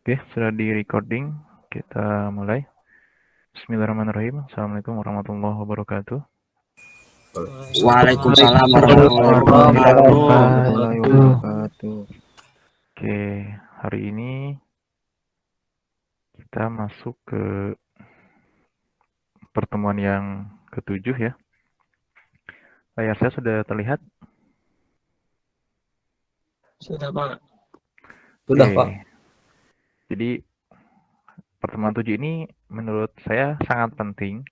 Oke, sudah di recording. Kita mulai. Bismillahirrahmanirrahim. Assalamualaikum warahmatullahi wabarakatuh. Waalaikumsalam warahmatullahi wabarakatuh. Warahmatullahi wabarakatuh. Oke, hari ini kita masuk ke pertemuan yang ketujuh ya. Layar saya sudah terlihat? Sudah, Pak. Sudah, Oke. Pak. Jadi pertemuan 7 ini menurut saya sangat penting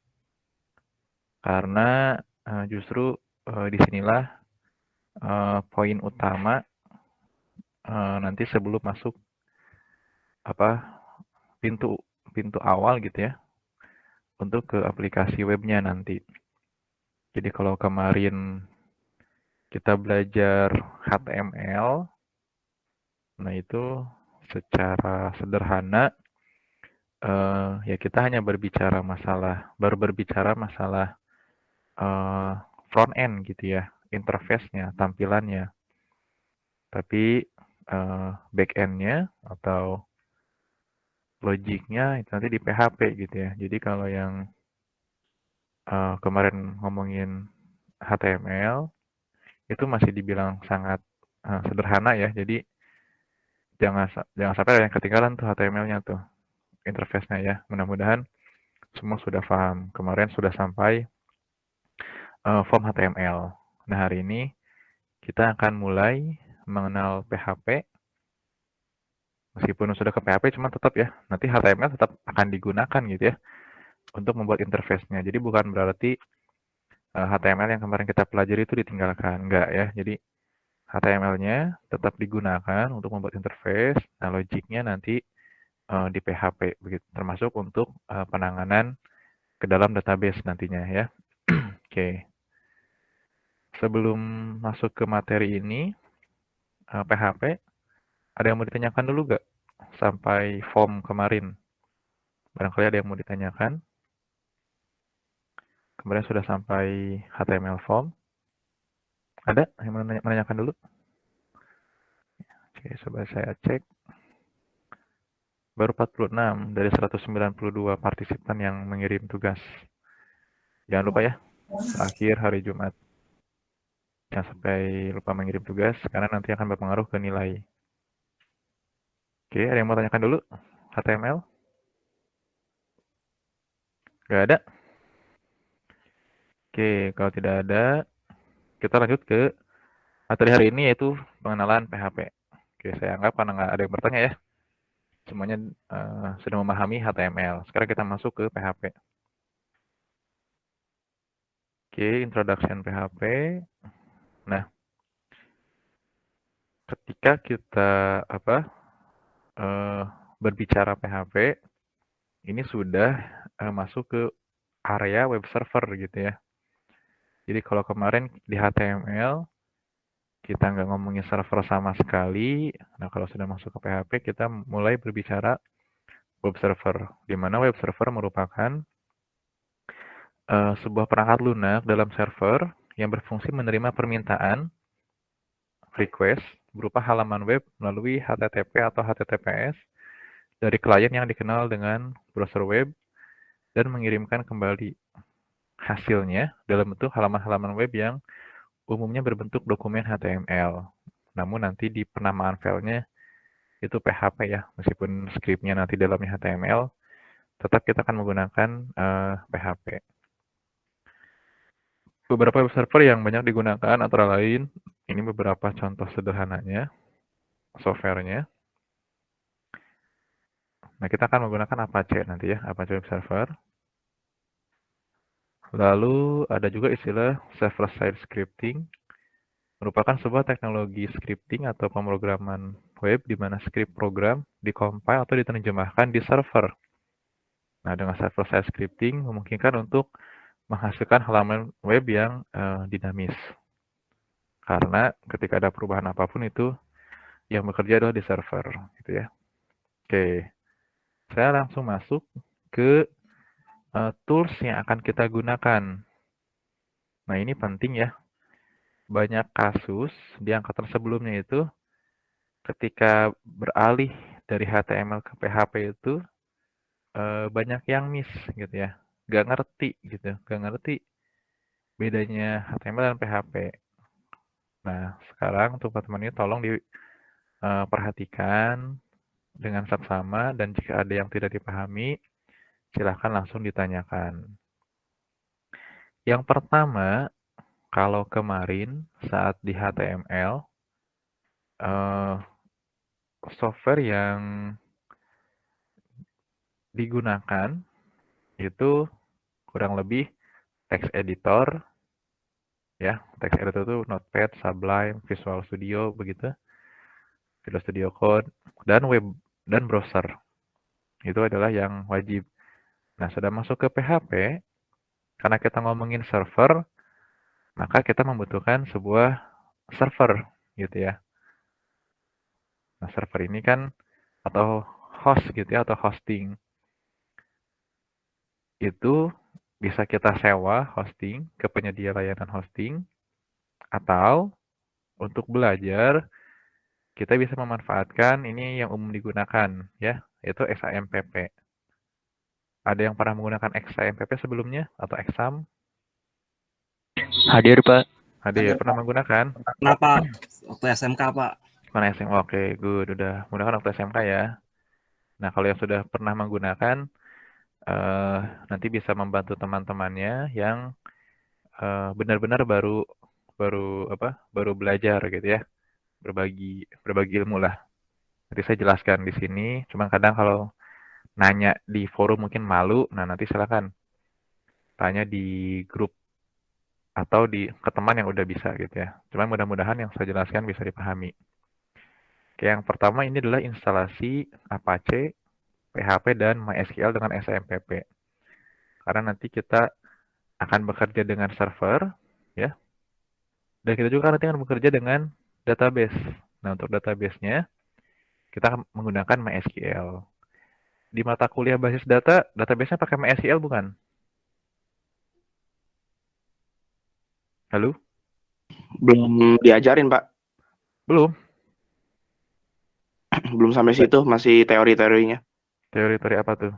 karena justru disinilah poin utama nanti sebelum masuk pintu pintu awal gitu ya untuk ke aplikasi webnya nanti. Jadi kalau kemarin kita belajar HTML, nah itu secara sederhana ya kita hanya baru berbicara masalah front end gitu ya, interface-nya, tampilannya. Tapi back end-nya atau logiknya itu nanti di PHP gitu ya. Jadi kalau yang kemarin ngomongin HTML itu masih dibilang sangat sederhana ya. Jadi jangan sampai ada yang ketinggalan tuh HTML-nya tuh, interface-nya ya. Mudah-mudahan semua sudah paham. Kemarin sudah sampai form HTML. Nah, hari ini kita akan mulai mengenal PHP. Meskipun sudah ke PHP, cuma tetap ya, nanti HTML tetap akan digunakan gitu ya untuk membuat interface-nya. Jadi bukan berarti HTML yang kemarin kita pelajari itu ditinggalkan, enggak ya. Jadi HTML-nya tetap digunakan untuk membuat interface. Nah, logiknya nanti di PHP, begitu, termasuk untuk penanganan ke dalam database nantinya ya. Oke, sebelum masuk ke materi ini, PHP, ada yang mau ditanyakan dulu nggak? Sampai form kemarin, barangkali ada yang mau ditanyakan. Kemarin sudah sampai HTML form. Ada yang mau menanyakan dulu? Oke, coba saya cek. Baru 46 dari 192 partisipan yang mengirim tugas. Jangan lupa ya, akhir hari Jumat. Jangan sampai lupa mengirim tugas, karena nanti akan berpengaruh ke nilai. Oke, ada yang mau tanyakan dulu? HTML? Gak ada? Oke, kalau tidak ada, kita lanjut ke materi hari ini, yaitu pengenalan PHP. Oke, saya anggap karena nggak ada yang bertanya ya. Semuanya sudah memahami HTML. Sekarang kita masuk ke PHP. Oke, introduction PHP. Nah, ketika kita berbicara PHP, ini sudah masuk ke area web server gitu ya. Jadi kalau kemarin di HTML kita nggak ngomongin server sama sekali. Nah, kalau sudah masuk ke PHP, kita mulai berbicara web server, di mana web server merupakan sebuah perangkat lunak dalam server yang berfungsi menerima permintaan request berupa halaman web melalui HTTP atau HTTPS dari klien yang dikenal dengan browser web dan mengirimkan kembali hasilnya dalam bentuk halaman-halaman web yang umumnya berbentuk dokumen HTML. Namun nanti di penamaan filenya itu PHP ya, meskipun scriptnya nanti dalamnya HTML, tetap kita akan menggunakan PHP. Beberapa web server yang banyak digunakan antara lain, ini beberapa contoh sederhananya, software-nya. Nah, kita akan menggunakan Apache nanti ya, Apache Web Server. Lalu ada juga istilah server-side scripting, merupakan sebuah teknologi scripting atau pemrograman web di mana script program dikompil atau diterjemahkan di server. Nah, dengan server-side scripting memungkinkan untuk menghasilkan halaman web yang dinamis. Karena ketika ada perubahan apapun itu yang bekerja adalah di server, gitu ya. Oke, saya langsung masuk ke tools yang akan kita gunakan. Nah, ini penting ya. Banyak kasus di angkatan sebelumnya itu ketika beralih dari HTML ke PHP itu banyak yang miss gitu ya. Nggak ngerti gitu, nggak ngerti bedanya HTML dan PHP. Nah, sekarang untuk teman-teman ini tolong diperhatikan dengan saksama dan jika ada yang tidak dipahami, silahkan langsung ditanyakan. Yang pertama, kalau kemarin saat di HTML, software yang digunakan itu kurang lebih text editor, ya, text editor itu Notepad, Sublime, Visual Studio, begitu, Visual Studio Code, dan web dan browser. Itu adalah yang wajib. Nah, sudah masuk ke PHP, karena kita ngomongin server, maka kita membutuhkan sebuah server, gitu ya. Nah, server ini kan, atau host gitu ya, atau hosting. Itu bisa kita sewa hosting ke penyedia layanan hosting, atau untuk belajar, kita bisa memanfaatkan ini yang umum digunakan, ya, yaitu XAMPP. Ada yang pernah menggunakan XAMPP sebelumnya, atau exam? Hadir, Pak. Hadir, pernah menggunakan? Kenapa? Waktu SMK, Pak. Pernah SMK, oke, good, udah menggunakan waktu SMK ya. Nah, kalau yang sudah pernah menggunakan, nanti bisa membantu teman-temannya yang benar-benar baru belajar gitu ya, berbagi ilmu lah. Nanti saya jelaskan di sini. Cuma kadang kalau nanya di forum mungkin malu. Nah, nanti silakan tanya di grup atau ke teman yang udah bisa gitu ya. Cuma mudah-mudahan yang saya jelaskan bisa dipahami. Oke, yang pertama ini adalah instalasi Apache, PHP, dan MySQL dengan XAMPP. Karena nanti kita akan bekerja dengan server, ya. Dan kita juga nanti akan bekerja dengan database. Nah, untuk database-nya, kita akan menggunakan MySQL. Di mata kuliah basis data, database-nya pakai MySQL bukan? Halo? Belum diajarin, Pak. Belum? Belum sampai situ, masih teori-teorinya. Teori-teori apa tuh?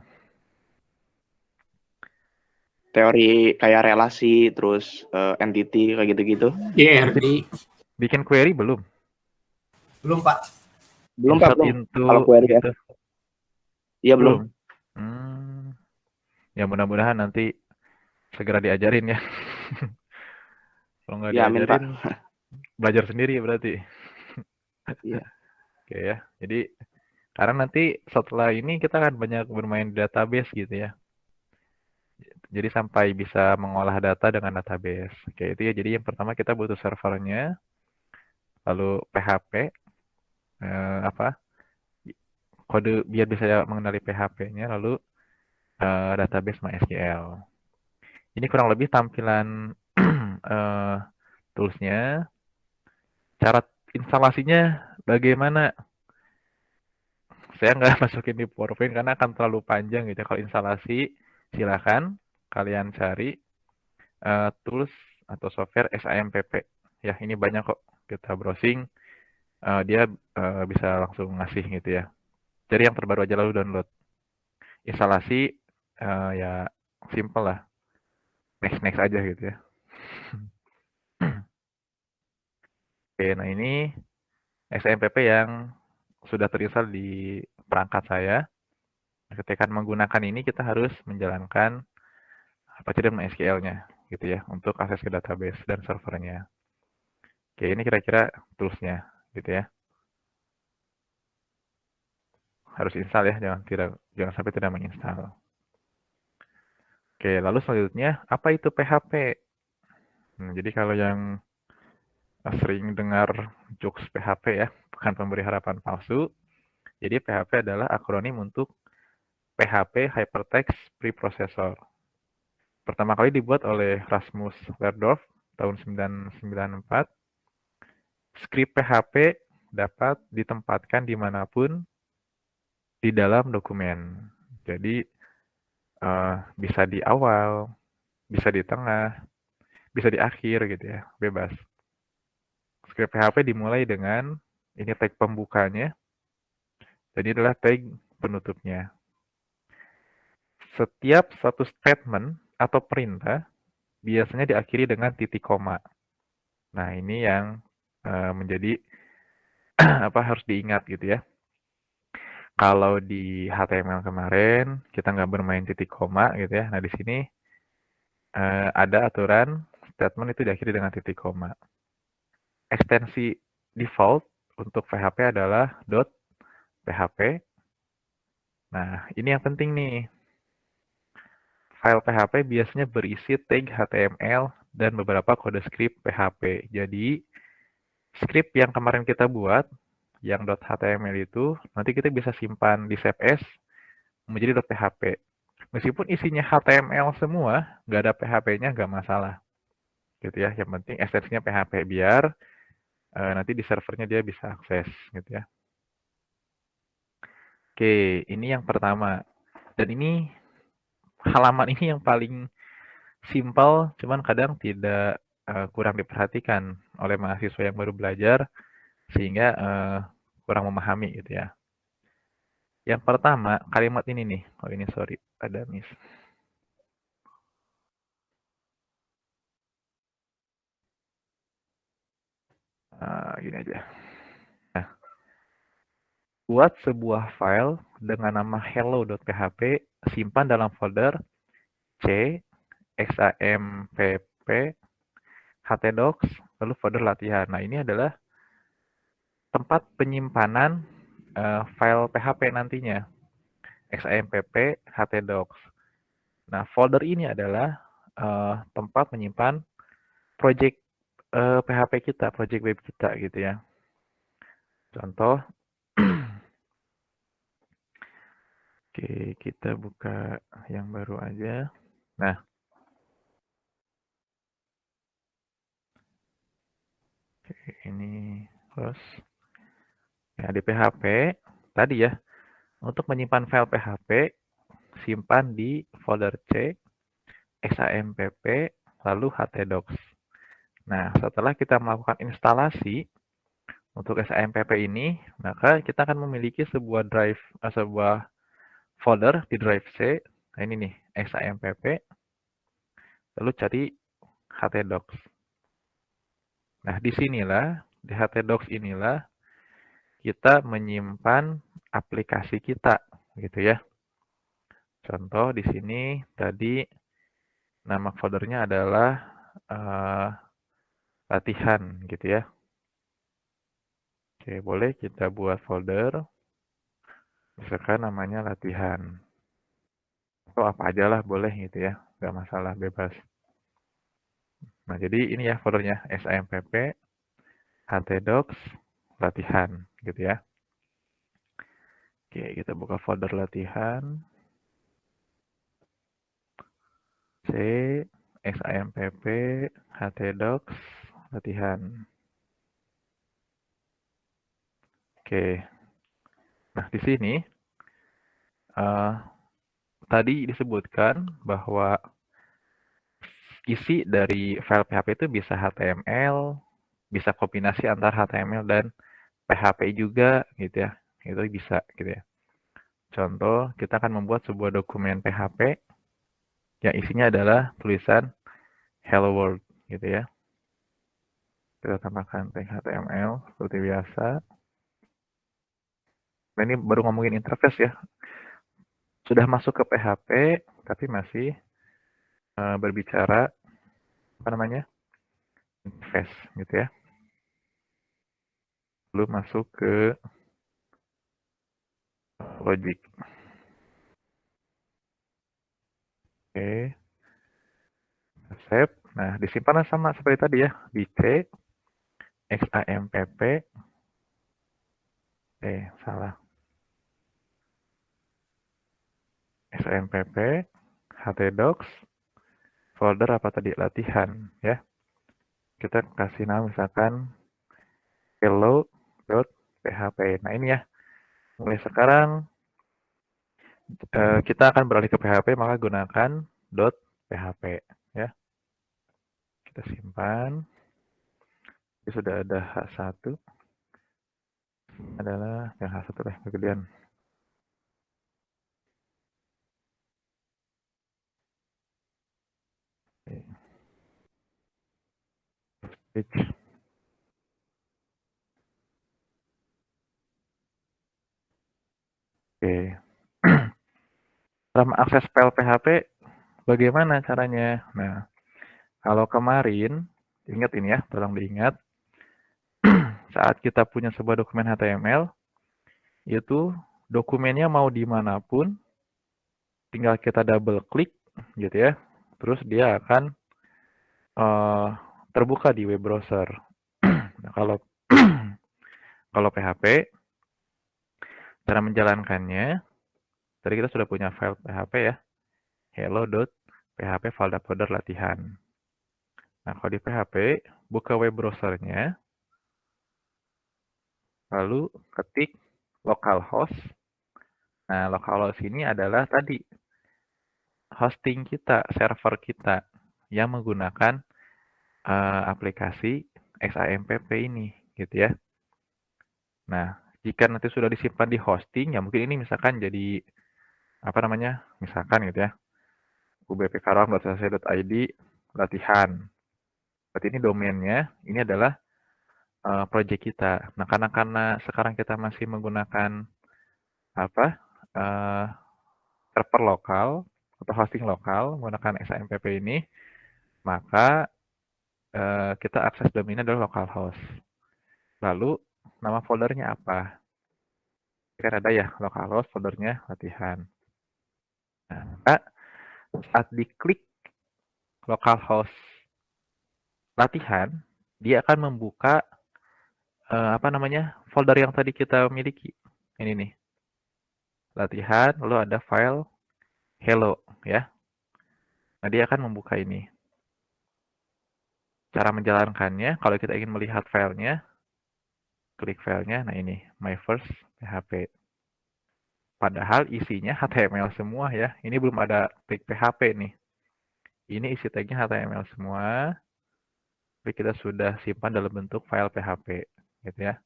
Teori kayak relasi, terus entity, kayak gitu-gitu. IRD. Bikin query belum? Belum, Pak. Belum, Pak, Insert belum. into Kalau query gitu. Iya, belum. Ya mudah-mudahan nanti segera diajarin ya. Kalau nggak Ya, amin, Pak. diajarin, belajar sendiri berarti. Iya. Oke ya. Jadi karena nanti setelah ini kita akan banyak bermain database gitu ya. Jadi sampai bisa mengolah data dengan database. Oke, itu ya. Jadi yang pertama kita butuh servernya, lalu PHP, kode biar bisa mengenali PHP-nya, lalu database MySQL. Ini kurang lebih tampilan tools-nya. Cara instalasinya bagaimana? Saya nggak masukin di PowerPoint karena akan terlalu panjang gitu. Kalau instalasi, silakan kalian cari tools atau software XAMPP. Ya, ini banyak kok. Kita browsing, dia bisa langsung ngasih gitu ya. Jadi yang terbaru aja lalu download. Instalasi, ya simple lah. Next aja gitu ya. Oke, nah ini XAMPP yang sudah terinstall di perangkat saya. Ketika menggunakan ini kita harus menjalankan Apache dan MySQL-nya gitu ya untuk akses ke database dan servernya. Oke, ini kira-kira tools-nya gitu ya. Harus install ya, jangan sampai tidak menginstal. Oke, lalu selanjutnya apa itu PHP? Jadi kalau yang sering dengar jokes PHP ya, bukan pemberi harapan palsu. Jadi PHP adalah akronim untuk PHP Hypertext Preprocessor. Pertama kali dibuat oleh Rasmus Lerdorf tahun 1994. Skrip PHP dapat ditempatkan dimanapun di dalam dokumen. Jadi bisa di awal, bisa di tengah, bisa di akhir gitu ya, bebas. Skrip PHP dimulai dengan ini tag pembukanya. Dan ini adalah tag penutupnya. Setiap satu statement atau perintah biasanya diakhiri dengan titik koma. Nah, ini yang menjadi harus diingat gitu ya. Kalau di HTML kemarin kita nggak bermain titik koma gitu ya. Nah, di sini ada aturan statement itu diakhiri dengan titik koma. Ekstensi default untuk PHP adalah .php. Nah, ini yang penting nih. File PHP biasanya berisi tag HTML dan beberapa kode script PHP. Jadi, script yang kemarin kita buat, yang .html itu, nanti kita bisa simpan di save as menjadi .php. Meskipun isinya HTML semua, nggak ada PHP-nya, nggak masalah. Gitu ya. Yang penting ekstensinya PHP, biar nanti di servernya dia bisa akses. Gitu ya. Oke, ini yang pertama. Dan ini halaman ini yang paling simpel, cuman kadang tidak kurang diperhatikan oleh mahasiswa yang baru belajar, sehingga kurang memahami gitu ya. Yang pertama, kalimat ini nih. Oh ini sorry, ada miss. Gini aja. Nah, buat sebuah file dengan nama hello.php, simpan dalam folder C, XAMPP, htdocs, lalu folder latihan. Nah, ini adalah tempat penyimpanan file PHP nantinya. XAMPP, htdocs. Nah, folder ini adalah tempat menyimpan project PHP kita, project web kita gitu ya. Contoh, oke, kita buka yang baru aja. Nah, oke, ini close. Nah, di PHP tadi ya, untuk menyimpan file PHP, simpan di folder C, XAMPP, lalu htdocs. Nah, setelah kita melakukan instalasi untuk XAMPP ini, maka kita akan memiliki sebuah drive, sebuah folder di drive C. Nah, ini nih, XAMPP, lalu cari htdocs. Nah, disinilah, di htdocs inilah kita menyimpan aplikasi kita, gitu ya. Contoh di sini tadi nama foldernya adalah latihan, gitu ya. Oke, boleh kita buat folder, misalkan namanya latihan. Atau apa aja lah boleh gitu ya, nggak masalah, bebas. Nah, jadi ini ya foldernya, XAMPP, htdocs, latihan, gitu ya. Oke, kita buka folder latihan. C, XAMPP, htdocs, latihan. Oke. Nah, di sini tadi disebutkan bahwa isi dari file PHP itu bisa HTML, bisa kombinasi antara HTML dan PHP juga gitu ya. Itu bisa gitu ya. Contoh, kita akan membuat sebuah dokumen PHP yang isinya adalah tulisan hello world gitu ya. Kita tambahkan tag HTML seperti biasa. Nah, ini baru ngomongin interface ya. Sudah masuk ke PHP, tapi masih berbicara apa namanya, interface gitu ya. Lalu masuk ke logic. Oke, save. Nah, disimpan sama seperti tadi ya, di C, XAMPP. Salah. XAMPP, htdocs, folder apa tadi, latihan ya. Kita kasih nama misalkan hello.php. Nah, ini ya. Mulai sekarang kita akan beralih ke PHP, maka gunakan .php ya. Kita simpan. Ini sudah ada H1. Adalah yang H1 kegedean. Switch. Oke. Cara mengakses file PHP bagaimana caranya? Nah, kalau kemarin, ingat ini ya, tolong diingat, saat kita punya sebuah dokumen HTML, itu dokumennya mau dimanapun, tinggal kita double klik, gitu ya, terus dia akan terbuka di web browser. Nah, kalau kalau PHP, cara menjalankannya, tadi kita sudah punya file PHP ya, hello.php file uploader latihan. Nah, kalau di PHP, buka web browsernya, lalu ketik localhost. Nah, localhost ini adalah tadi hosting kita, server kita yang menggunakan aplikasi XAMPP ini, gitu ya. Nah, jika nanti sudah disimpan di hosting, ya mungkin ini misalkan jadi apa namanya? Misalkan gitu ya, ubpkarawang.cc.id latihan. Berarti ini domainnya, ini adalah project kita. Nah, karena sekarang kita masih menggunakan apa? Server lokal atau hosting lokal menggunakan XAMPP ini, maka kita akses domainnya adalah localhost. Lalu nama foldernya apa? Kan ada ya localhost foldernya latihan. Nah, maka saat diklik localhost latihan, dia akan membuka apa namanya folder yang tadi kita miliki. Ini nih, latihan, lalu ada file hello ya. Nah, dia akan membuka ini. Cara menjalankannya, kalau kita ingin melihat filenya, klik filenya, nah ini, my first PHP. Padahal isinya HTML semua ya. Ini belum ada tag PHP nih. Ini isi tagnya HTML semua. Tapi kita sudah simpan dalam bentuk file PHP, gitu ya.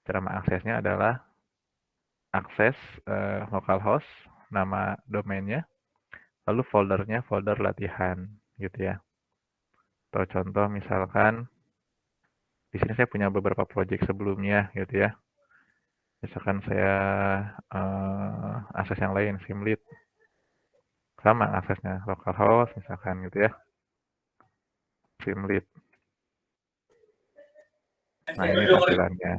Cara mengaksesnya adalah akses localhost, nama domainnya, lalu foldernya folder latihan, gitu ya. Atau contoh misalkan di sini saya punya beberapa project sebelumnya, gitu ya. Misalkan saya akses yang lain, Simlead, sama aksesnya localhost, misalkan gitu ya, Simlead. Nah, ini tampilannya.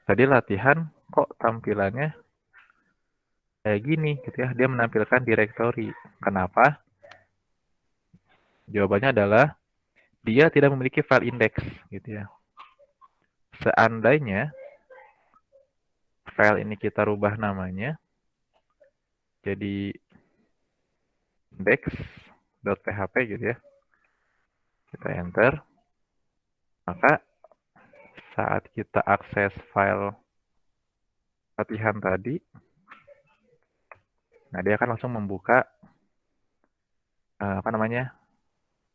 Tadi latihan kok tampilannya kayak gini gitu ya. Dia menampilkan directory. Kenapa? Jawabannya adalah dia tidak memiliki file index gitu ya. Seandainya file ini kita rubah namanya jadi index.php gitu ya. Kita enter. Maka saat kita akses file latihan tadi, nah dia akan langsung membuka apa namanya?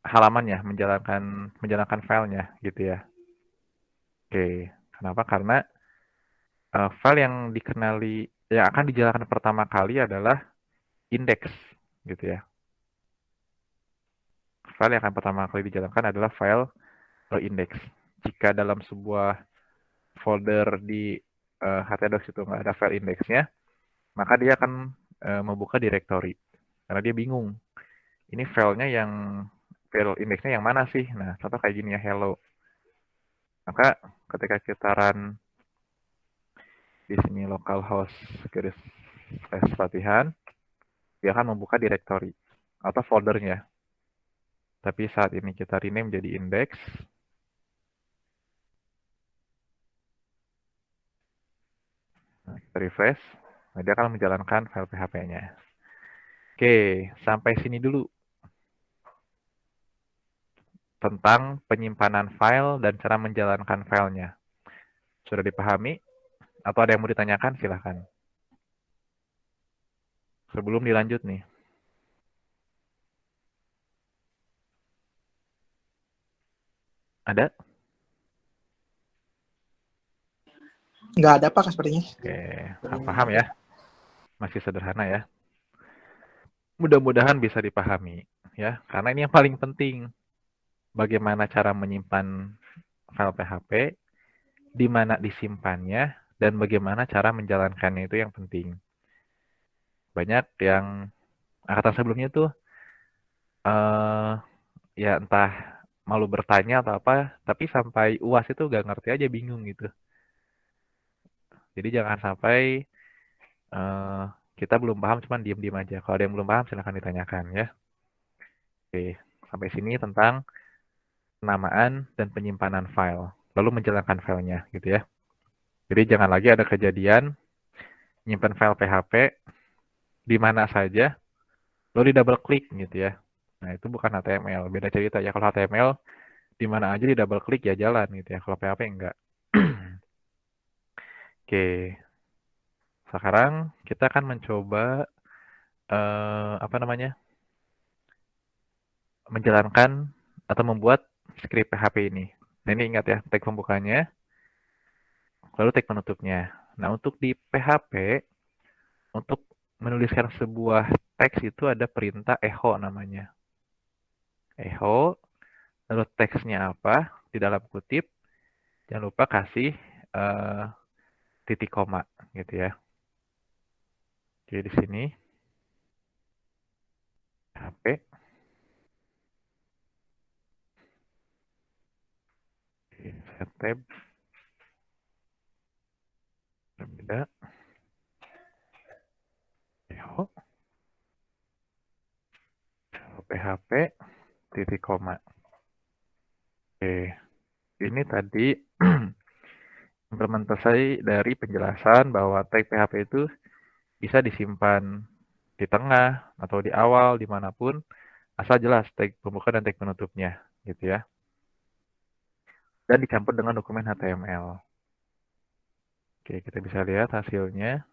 Halamannya, menjalankan filenya gitu ya. Oke, kenapa? Karena file yang yang akan dijalankan pertama kali adalah index gitu ya. File yang akan pertama kali dijalankan adalah file index. Jika dalam sebuah folder di htdocs itu nggak ada file indexnya, maka dia akan membuka directory. Karena dia bingung. Ini filenya file indexnya yang mana sih? Nah, contoh kayak gini ya, hello. Maka ketika kita run di sini localhost /latihan, dia akan membuka directory atau foldernya. Tapi saat ini kita rename jadi index. Nah, kita refresh. Nah, dia akan menjalankan file PHP-nya. Oke, sampai sini dulu tentang penyimpanan file dan cara menjalankan filenya. Sudah dipahami? Atau ada yang mau ditanyakan? Silahkan. Sebelum dilanjut nih. Ada? Nggak ada Pak sepertinya. Oke, paham ya? Masih sederhana ya. Mudah-mudahan bisa dipahami ya, karena ini yang paling penting. bagaimana cara menyimpan file PHP, di mana disimpannya, dan bagaimana cara menjalankannya itu yang penting. Banyak yang angkatan sebelumnya tuh ya entah malu bertanya atau apa, tapi sampai UAS itu gak ngerti aja, bingung gitu. Jadi jangan sampai kita belum paham cuman diem-diem aja. Kalau ada yang belum paham silahkan ditanyakan ya. Oke, sampai sini tentang penamaan dan penyimpanan file, lalu menjalankan filenya gitu ya. Jadi jangan lagi ada kejadian nyimpan file PHP di mana saja, lalu di double klik gitu ya. Nah itu bukan HTML, beda cerita ya. Kalau HTML di mana aja di double klik ya jalan gitu ya. Kalau PHP enggak. Oke, sekarang kita akan mencoba menjalankan atau membuat script PHP ini. Nah ini ingat ya, tag pembukanya, lalu tag penutupnya. Nah untuk di PHP, untuk menuliskan sebuah teks itu ada perintah echo namanya. Echo, lalu teksnya apa, di dalam kutip, jangan lupa kasih titik koma gitu ya. Oke, di sini PHP. Oke, saya tab. Berbeda. Echo. PHP titik koma. Oke, ini tadi implementasi dari penjelasan bahwa tag PHP itu bisa disimpan di tengah atau di awal dimanapun, asal jelas tag pembuka dan tag penutupnya, gitu ya. Dan dicampur dengan dokumen HTML. Oke, kita bisa lihat hasilnya.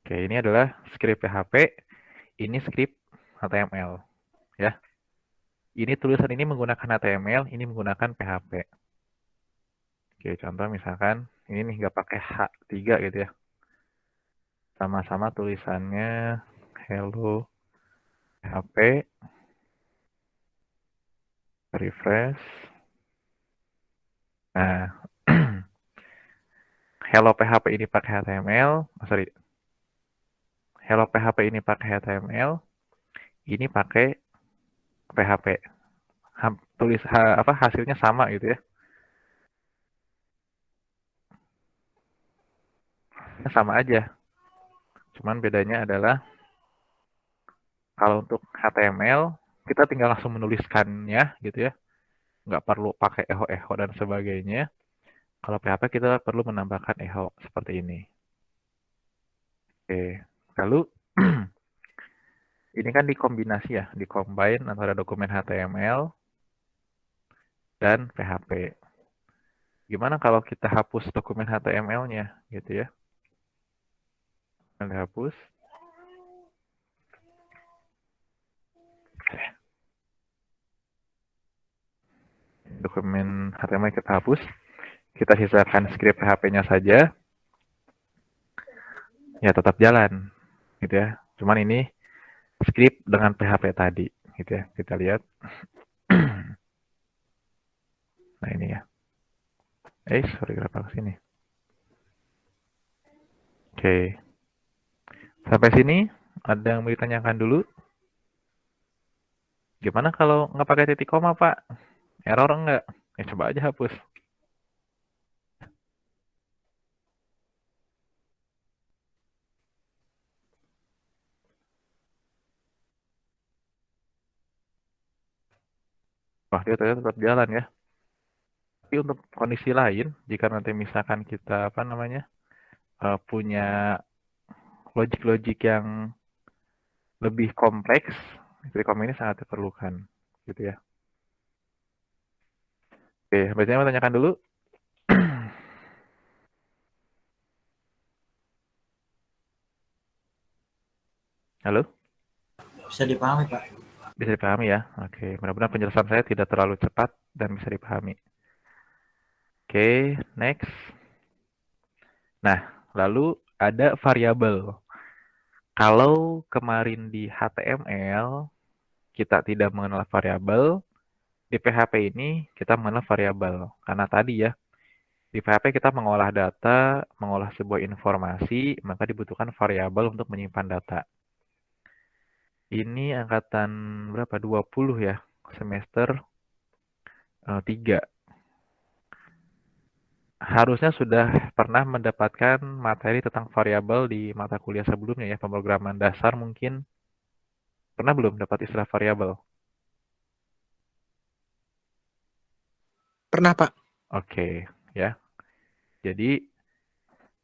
Oke, ini adalah script PHP, ini script HTML, ya. Ini tulisan ini menggunakan HTML, ini menggunakan PHP. Oke, contoh misalkan ini nih nggak pakai H3 gitu ya. Sama-sama tulisannya hello PHP, refresh. Nah, hello PHP ini pakai HTML, hello PHP ini pakai HTML, ini pakai PHP. Hasilnya sama gitu ya. Sama aja. Cuman bedanya adalah kalau untuk HTML kita tinggal langsung menuliskannya gitu ya. Nggak perlu pakai echo dan sebagainya. Kalau PHP kita perlu menambahkan echo seperti ini. Oke, lalu ini kan dikombinasi ya, dikombine antara dokumen HTML dan PHP. Gimana kalau kita hapus dokumen HTML-nya gitu ya? Kita hapus. Dokumen HTML kita hapus. Kita sisakan script PHP-nya saja. Ya tetap jalan gitu ya. Cuman ini script dengan PHP tadi gitu ya. Kita lihat. Nah ini ya. Sorry kenapa ke sini? Oke. Sampai sini ada yang mau ditanyakan dulu? Gimana kalau nggak pakai titik koma, Pak? Error enggak? Ya coba aja hapus. Wah, dia ternyata tetap jalan ya. Tapi untuk kondisi lain, jika nanti misalkan kita punya logik-logik yang lebih kompleks, titik koma ini sangat diperlukan, gitu ya. Oke, biasanya mau tanyakan dulu. Halo? Bisa dipahami, Pak. Bisa dipahami ya? Oke, mudah-mudahan penjelasan saya tidak terlalu cepat dan bisa dipahami. Oke, next. Nah, lalu ada variabel. Kalau kemarin di HTML kita tidak mengenal variabel, Di PHP ini kita mengenal variabel. Karena tadi ya, di PHP kita mengolah data, mengolah sebuah informasi, maka dibutuhkan variabel untuk menyimpan data. Ini angkatan berapa? 20 ya, semester 3. Harusnya sudah pernah mendapatkan materi tentang variabel di mata kuliah sebelumnya ya, pemrograman dasar mungkin. Pernah belum dapat istilah variabel? Pernah, Pak. Oke, ya. Jadi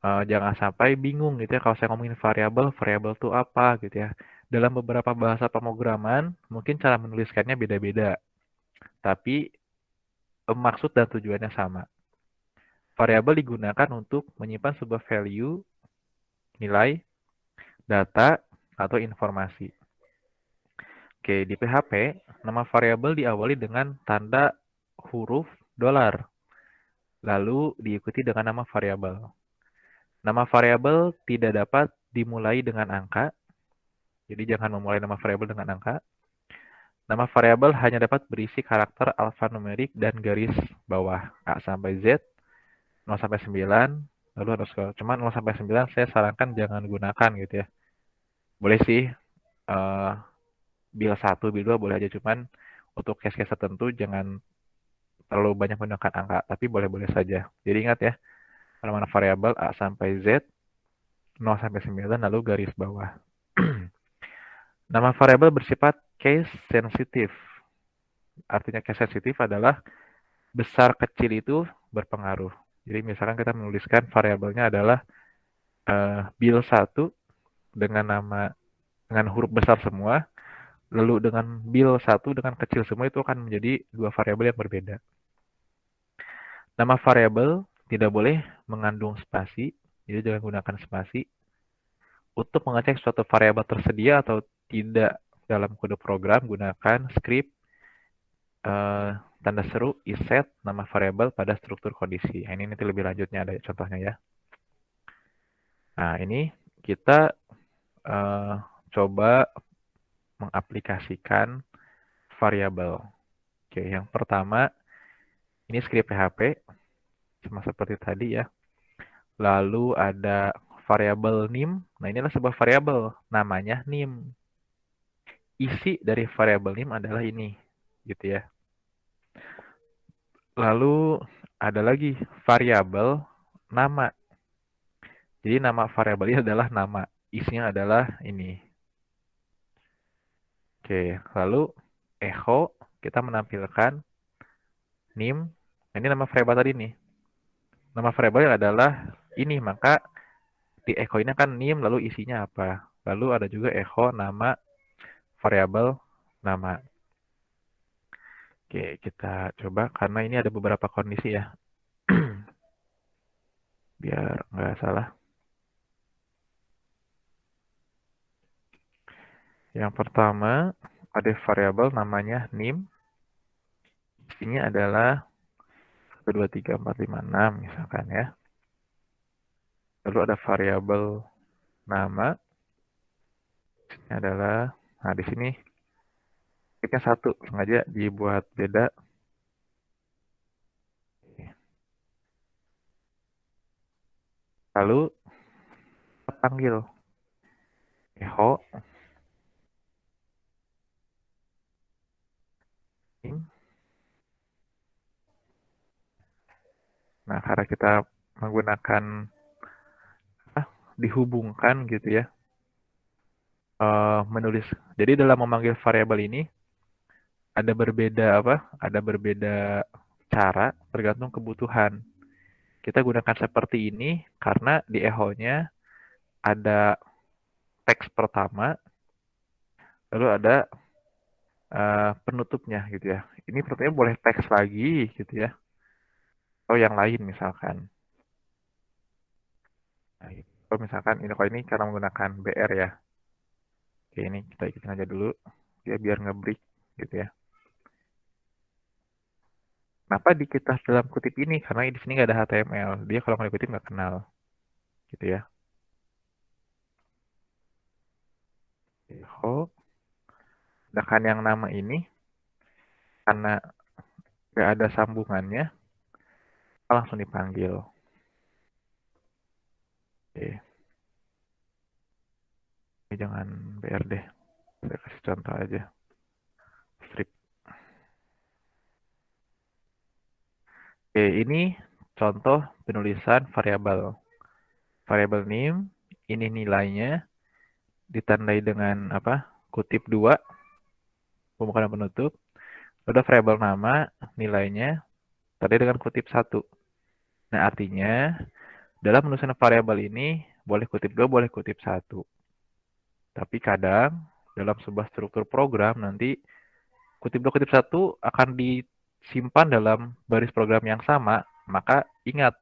jangan sampai bingung gitu ya kalau saya ngomongin variabel, variabel itu apa gitu ya. Dalam beberapa bahasa pemrograman, mungkin cara menuliskannya beda-beda, tapi maksud dan tujuannya sama. Variabel digunakan untuk menyimpan sebuah value, nilai, data, atau informasi. Oke, di PHP, nama variabel diawali dengan tanda huruf dolar, lalu diikuti dengan nama variabel. Nama variabel tidak dapat dimulai dengan angka, jadi jangan memulai nama variabel dengan angka. Nama variabel hanya dapat berisi karakter alfanumerik dan garis bawah A sampai Z, 0 sampai 9, lalu harus cuma 0 sampai 9 saya sarankan jangan gunakan gitu ya. Boleh sih bil 1, bil 2 boleh aja, cuman untuk case-case tertentu jangan terlalu banyak menggunakan angka, tapi boleh-boleh saja. Jadi ingat ya, mana variabel A sampai Z, 0 sampai 9, lalu garis bawah. Nama variabel bersifat case sensitif. Artinya case sensitif adalah besar kecil itu berpengaruh. Jadi misalkan kita menuliskan variabelnya adalah bil 1 dengan huruf besar semua, lalu dengan bil 1 dengan kecil semua, itu akan menjadi dua variabel yang berbeda. Nama variabel tidak boleh mengandung spasi, jadi jangan gunakan spasi. Untuk mengecek suatu variabel tersedia atau tidak dalam kode program, gunakan script tanda seru iset nama variabel pada struktur kondisi. Nah, ini nanti lebih lanjutnya ada contohnya ya. Nah, ini kita coba mengaplikasikan variabel. Oke, yang pertama ini script PHP sama seperti tadi ya. Lalu ada variabel nim. Nah, inilah sebuah variabel namanya nim. Isi dari variabel nim adalah ini, gitu ya. Lalu ada lagi variabel nama. Jadi nama variabel ini adalah nama, isinya adalah ini. Oke, lalu echo kita menampilkan nim. Nah, ini nama variabel tadi nih. Nama variabel adalah ini, maka di echo ini kan nim lalu isinya apa. Lalu ada juga echo nama variabel nama. Oke, kita coba karena ini ada beberapa kondisi ya. Biar nggak salah. Yang pertama, ada variabel namanya nim. Isinya adalah 1, 2, 3, 4, 5, 6 misalkan ya. Lalu ada variabel nama. Ini adalah, nah di sini kita 1, sengaja dibuat beda. Lalu kita panggil echo nim. Nah, karena kita menggunakan dihubungkan gitu ya, menulis. Jadi dalam memanggil variabel ini ada berbeda cara tergantung kebutuhan. Kita gunakan seperti ini karena di echo-nya ada teks pertama, lalu ada penutupnya gitu ya. Ini pertanyaan boleh teks lagi gitu ya, atau yang lain misalkan. Nah, kalau misalkan kalau ini cara menggunakan BR ya. Oke, ini kita ikutin aja dulu ya biar nge-break gitu ya. Kenapa di kita dalam kutip ini? Karena di sini nggak ada HTML. Dia kalau nggak dikutip nggak kenal. Gitu ya. Oh, sedangkan yang nama ini, karena nggak ada sambungannya, langsung dipanggil. Oke, ini jangan BR deh. Saya kasih contoh aja. Strip. Oke, ini contoh penulisan variabel. Variabel name, ini nilainya ditandai dengan apa? Kutip 2, pembukaan dan penutup. Ada variabel nama, nilainya tadi dengan kutip 1. Nah, artinya dalam penulisan variabel ini boleh kutip 2, boleh kutip 1. Tapi kadang dalam sebuah struktur program nanti kutip 2, kutip 1 akan disimpan dalam baris program yang sama, maka ingat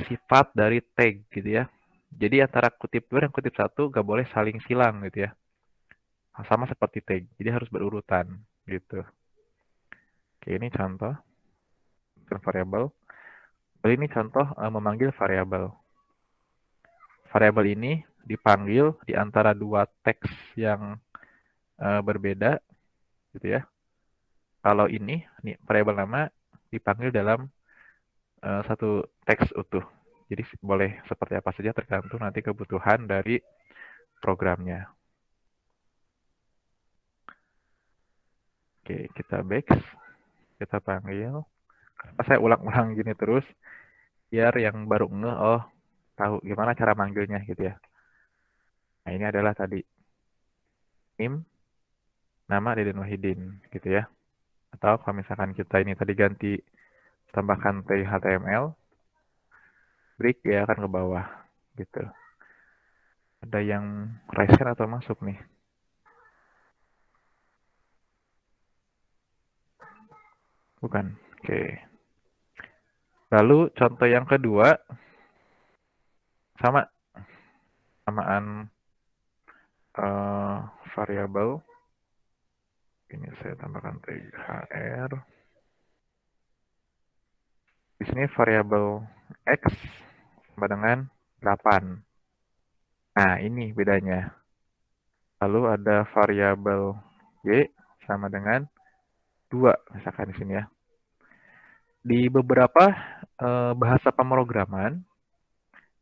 sifat dari tag gitu ya. Jadi antara kutip 2 dan kutip 1 gak boleh saling silang gitu ya. Sama seperti tag, jadi harus berurutan gitu. Oke, ini contoh variabel. Ini contoh memanggil variabel. Variabel ini dipanggil di antara dua teks yang berbeda gitu ya. Kalau ini variabel nama dipanggil dalam satu teks utuh. Jadi boleh seperti apa saja tergantung nanti kebutuhan dari programnya. Oke, kita back, kita panggil. Kenapa saya ulang-ulang gini terus? Biar yang baru ngeh, oh tahu gimana cara manggilnya gitu ya. Nah, ini adalah tadi name, nama Deden Wahidin gitu ya. Atau kalau misalkan kita ini tadi ganti tambahkan HTML, break ya akan ke bawah gitu. Ada yang raise hand atau masuk nih? Bukan. Oke. Lalu contoh yang kedua sama samaan variabel. Ini saya tambahkan tag hr. Di sini variabel x sama dengan 8. Nah, ini bedanya. Lalu ada variabel y sama dengan 2 misalkan di sini ya. Di beberapa bahasa pemrograman,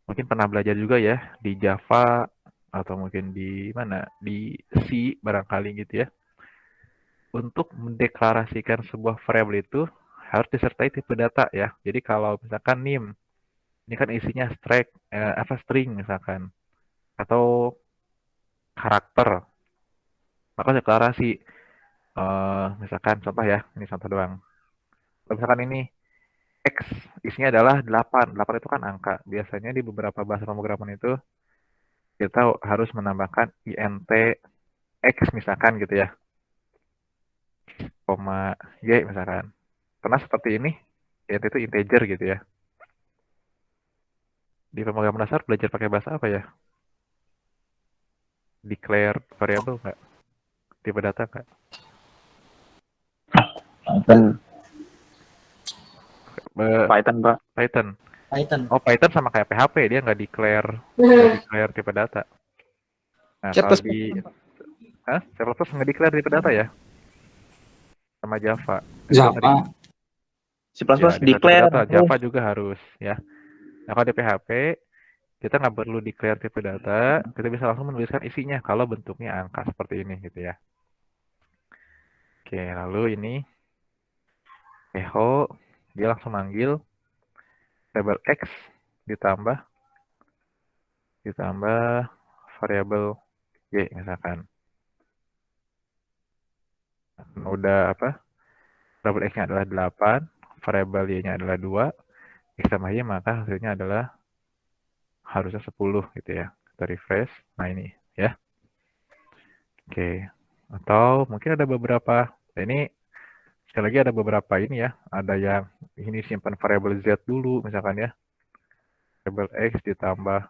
mungkin pernah belajar juga ya di Java atau mungkin di mana, di C barangkali gitu ya. Untuk mendeklarasikan sebuah variabel itu harus disertai tipe data ya. Jadi kalau misalkan name, ini kan isinya string misalkan, atau karakter, maka deklarasi misalkan contoh ya, ini contoh doang. Kalau misalkan ini X isinya adalah 8. 8 itu kan angka. Biasanya di beberapa bahasa pemrograman itu kita harus menambahkan int X misalkan gitu ya. Koma Y misalkan. Pernah seperti ini? Int itu integer gitu ya. Di pemrograman dasar belajar pakai bahasa apa ya? Declare variable nggak? Tipe data nggak? Python, Pak. Python. Python. Oh, Python sama kayak PHP, dia nggak declare tipe data. Nah, C++ kalau di C++ nggak declare tipe data ya? Sama Java. Itu tadi. Java. C++ Ya, declare tipe declare. data. Java juga harus ya. Nah, kalau di PHP kita nggak perlu declare tipe data, kita bisa langsung menuliskan isinya kalau bentuknya angka seperti ini gitu ya. Oke, lalu ini echo, dia langsung manggil variabel x ditambah variabel y misalkan. Nah, udah apa? Variabel x-nya adalah 8, variabel y-nya adalah 2, x sama y, maka hasilnya adalah harusnya 10 gitu ya. Kita refresh. Nah, ini ya. Oke. Atau mungkin ada beberapa, nah ini sekali lagi ada beberapa ini ya. Ada yang ini simpan variabel z dulu misalkan ya. Variabel x ditambah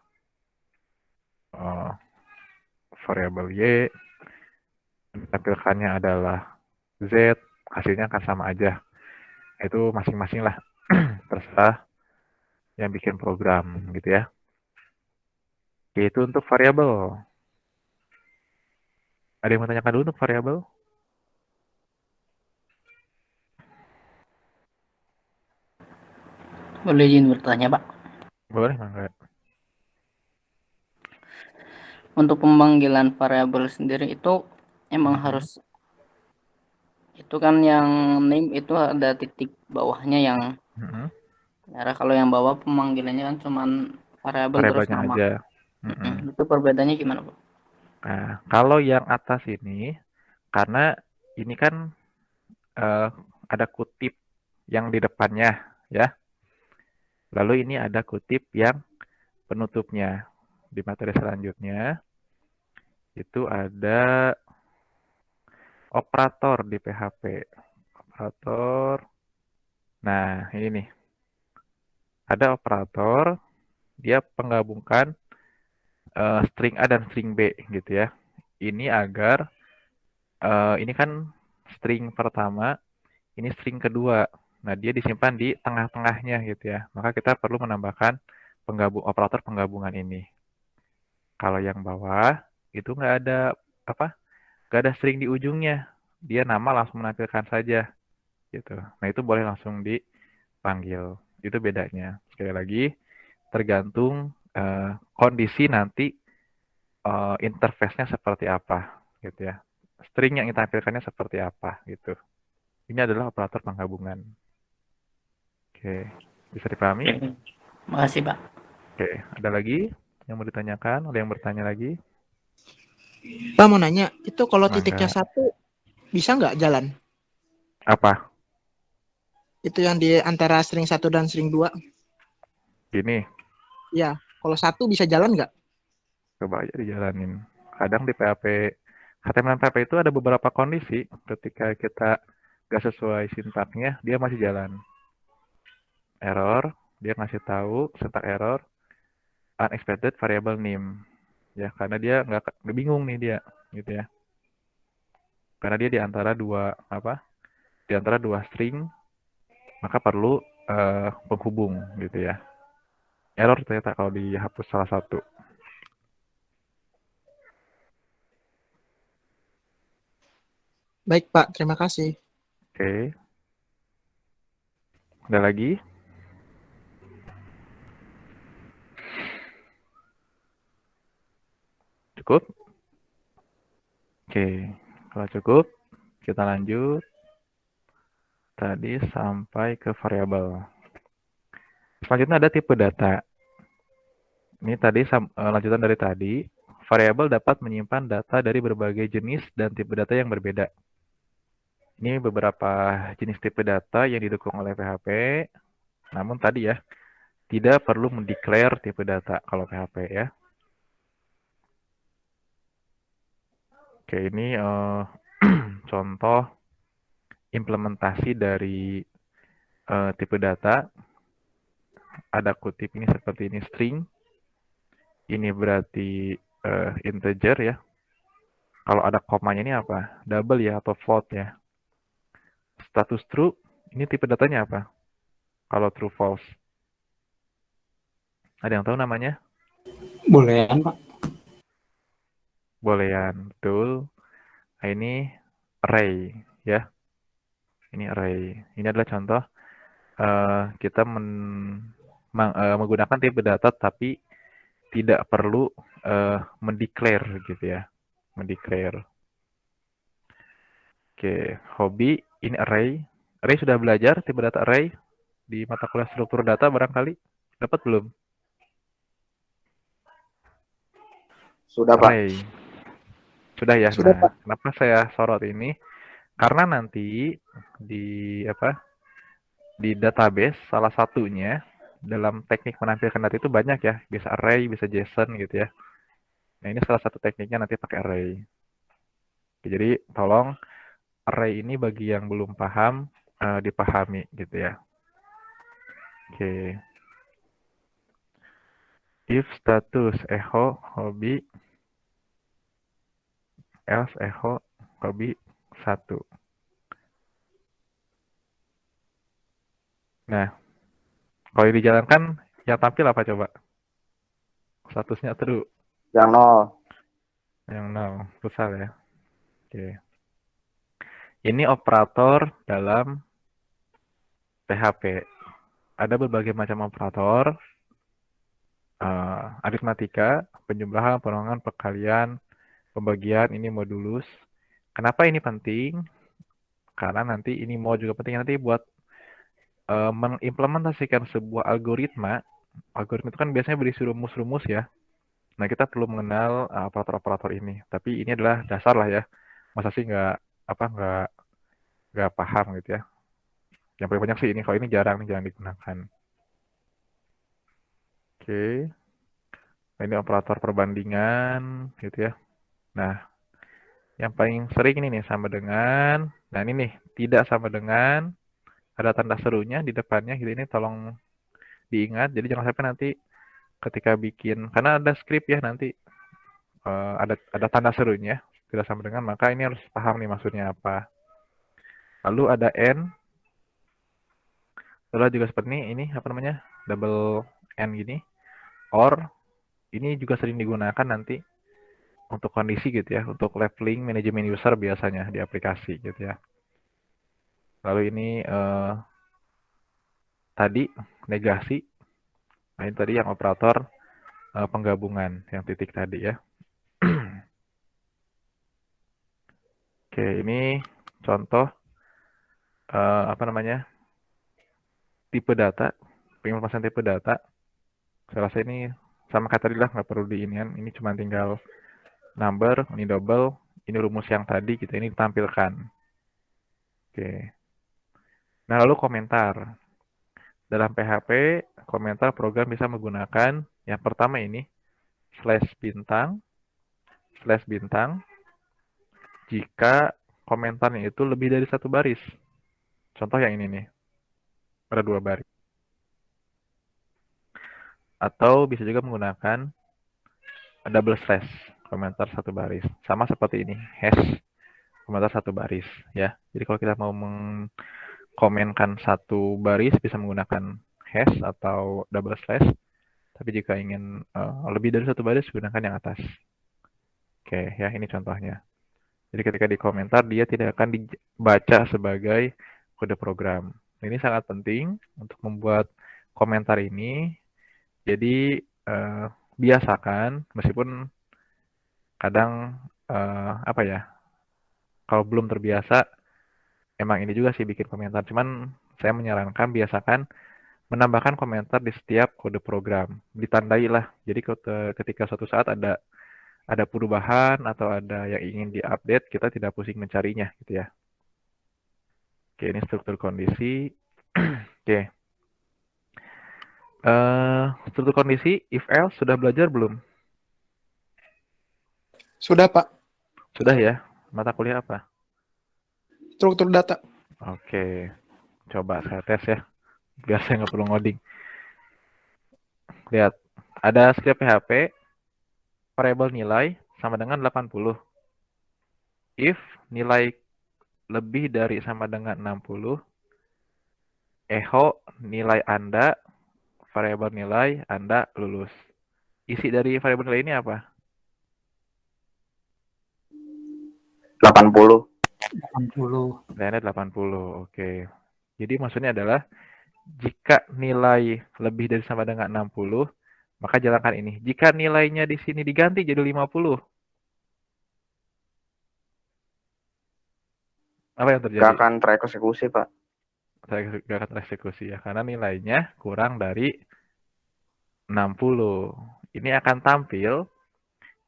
variabel y, tampilkannya adalah z, hasilnya akan sama aja. Itu masing-masing lah. Terserah yang bikin program gitu ya. Oke, itu untuk variabel. Ada yang mau tanyakan dulu untuk variabel? Boleh izin bertanya, Pak? Boleh, Mangga. Untuk pemanggilan variabel sendiri itu emang harus, itu kan yang name itu ada titik bawahnya yang Mm-mm. merah. Kalau yang bawah pemanggilannya kan cuman variabel terus Variabelnya nama. aja. Mm-mm. Itu perbedaannya gimana, Pak? Nah, kalau yang atas ini, karena ini kan ada kutip yang di depannya, ya. Lalu ini ada kutip yang penutupnya. Di materi selanjutnya, itu ada operator di PHP. Operator. Nah, ini nih. Ada operator, dia penggabungkan string A dan string B gitu ya. Ini agar ini kan string pertama, ini string kedua. Nah, dia disimpan di tengah-tengahnya gitu ya. Maka kita perlu menambahkan operator penggabungan ini. Kalau yang bawah itu nggak ada apa? Nggak ada string di ujungnya. Dia nama langsung menampilkan saja gitu. Nah, itu boleh langsung dipanggil. Itu bedanya. Sekali lagi, tergantung kondisi nanti interface-nya seperti apa gitu ya. String yang ditampilkannya seperti apa gitu. Ini adalah operator penggabungan. Oke, bisa dipahami? Makasih, Pak. Oke, ada lagi yang mau ditanyakan? Ada yang bertanya lagi? Pak mau nanya, itu kalau titiknya Mangga. 1 bisa nggak jalan? Apa? Itu yang di antara string 1 dan string 2. Gini, Ya, kalau 1 bisa jalan nggak? coba aja dijalanin. Kadang di PHP, HTML dan PHP itu ada beberapa kondisi. Ketika kita nggak sesuai sintaknya, dia masih jalan. Error, dia ngasih tahu sintak error, unexpected variable name. Ya, karena dia nggak bingung nih dia, gitu ya. Karena dia di antara dua string, maka perlu penghubung gitu ya. Error ternyata kalau dihapus salah satu. Baik, Pak. Terima kasih. Oke. Ada lagi? Cukup? Oke. Kalau cukup, kita lanjut. Tadi sampai ke variabel. Selanjutnya ada tipe data. Ini tadi lanjutan dari tadi. Variabel dapat menyimpan data dari berbagai jenis dan tipe data yang berbeda. Ini beberapa jenis tipe data yang didukung oleh PHP. Namun tadi ya, tidak perlu mendeklar tipe data kalau PHP ya. Oke, ini contoh implementasi dari tipe data. Ada kutip ini seperti ini string. Ini berarti integer ya. Kalau ada komanya ini apa? Double ya atau float ya. Status true, ini tipe datanya apa? Kalau true false. Ada yang tahu namanya? Bolehan, Pak. Boolean, betul. Nah, ini array ya. Ini array. Ini adalah contoh kita menggunakan tipe data tapi tidak perlu mendeclare gitu ya. Mendeclare. Oke, hobi ini array. Array sudah belajar tipe data array di mata kuliah struktur data barangkali? Dapat belum? Sudah, Pak. Array. Sudah ya. Sudah, Nah, Pak. kenapa saya sorot ini? Karena nanti di di database salah satunya dalam teknik menampilkan data itu banyak ya, bisa array, bisa JSON gitu ya. Nah, ini salah satu tekniknya nanti pakai array. Oke, jadi tolong array ini bagi yang belum paham dipahami gitu ya. Oke. If status echo hobi else echo hobi 1. Nah, kalau dijalankan yang tampil apa coba? Statusnya true. Yang 0. Yang 0, pusal ya. Oke. Ini operator dalam PHP. ada berbagai macam operator, aritmatika, penjumlahan, pengurangan, perkalian, pembagian, ini modulus. Kenapa ini penting? Karena nanti ini mau juga penting nanti buat mengimplementasikan sebuah algoritma. Algoritma itu kan biasanya berisi rumus-rumus ya. Nah, kita perlu mengenal operator-operator ini. Tapi ini adalah dasar lah ya. Masa sih nggak paham gitu ya. Yang paling banyak sih ini, kalau ini jarang digunakan. Oke. Nah, ini operator perbandingan gitu ya. Nah, yang paling sering ini nih sama dengan, nah ini nih tidak sama dengan, ada tanda serunya di depannya gitu, ini tolong diingat. Jadi jangan sampai nanti ketika bikin, karena ada script ya nanti ada tanda serunya tidak sama dengan, maka ini harus paham nih maksudnya apa. Lalu ada N, lalu juga seperti ini apa namanya, double N gini, or ini juga sering digunakan nanti untuk kondisi gitu ya, untuk leveling manajemen user biasanya di aplikasi gitu ya. Lalu ini tadi negasi, nah ini tadi yang operator penggabungan yang titik tadi ya. Oke, ini contoh apa namanya, tipe data, pengimplementasian tipe data. Saya rasa ini sama kayak tadi lah, nggak perlu diinian. Ini cuma tinggal number, ini double, ini rumus yang tadi kita ini ditampilkan. Oke. Nah, lalu komentar. Dalam PHP, komentar program bisa menggunakan yang pertama ini /bintang jika komentarnya itu lebih dari satu baris. Contoh yang ini nih, ada 2 baris. Atau bisa juga menggunakan double slash, komentar 1 baris. Sama seperti ini, hash, komentar 1 baris ya. Jadi kalau kita mau mengkomenkan 1 baris bisa menggunakan hash atau double slash. Tapi jika ingin lebih dari 1 baris, gunakan yang atas. Oke, ya ini contohnya. Jadi ketika di komentar, dia tidak akan dibaca sebagai kode program. Ini sangat penting untuk membuat komentar ini. Jadi biasakan, meskipun kadang apa ya, kalau belum terbiasa, emang ini juga sih bikin komentar. Cuman saya menyarankan biasakan menambahkan komentar di setiap kode program. Ditandai lah. Jadi ketika suatu saat ada perubahan atau ada yang ingin diupdate, kita tidak pusing mencarinya gitu ya. Oke, ini struktur kondisi. Oke. Struktur kondisi if else sudah belajar belum? Sudah, Pak. Sudah ya. Mata kuliah apa? Struktur data. Oke. Coba saya tes ya. Biar saya nggak perlu ngoding. Lihat. Ada script PHP. Variabel nilai sama dengan 80. If nilai lebih dari sama dengan 60, echo nilai Anda, variabel nilai Anda lulus. Isi dari variabel nilai ini apa? 80. 80. Nilainya 80. Oke. Jadi maksudnya adalah jika nilai lebih dari sama dengan 60, maka jalankan ini. Jika nilainya di sini diganti jadi 50, apa yang terjadi? Gak akan tereksekusi, Pak. Gak akan tereksekusi ya, karena nilainya kurang dari 60. Ini akan tampil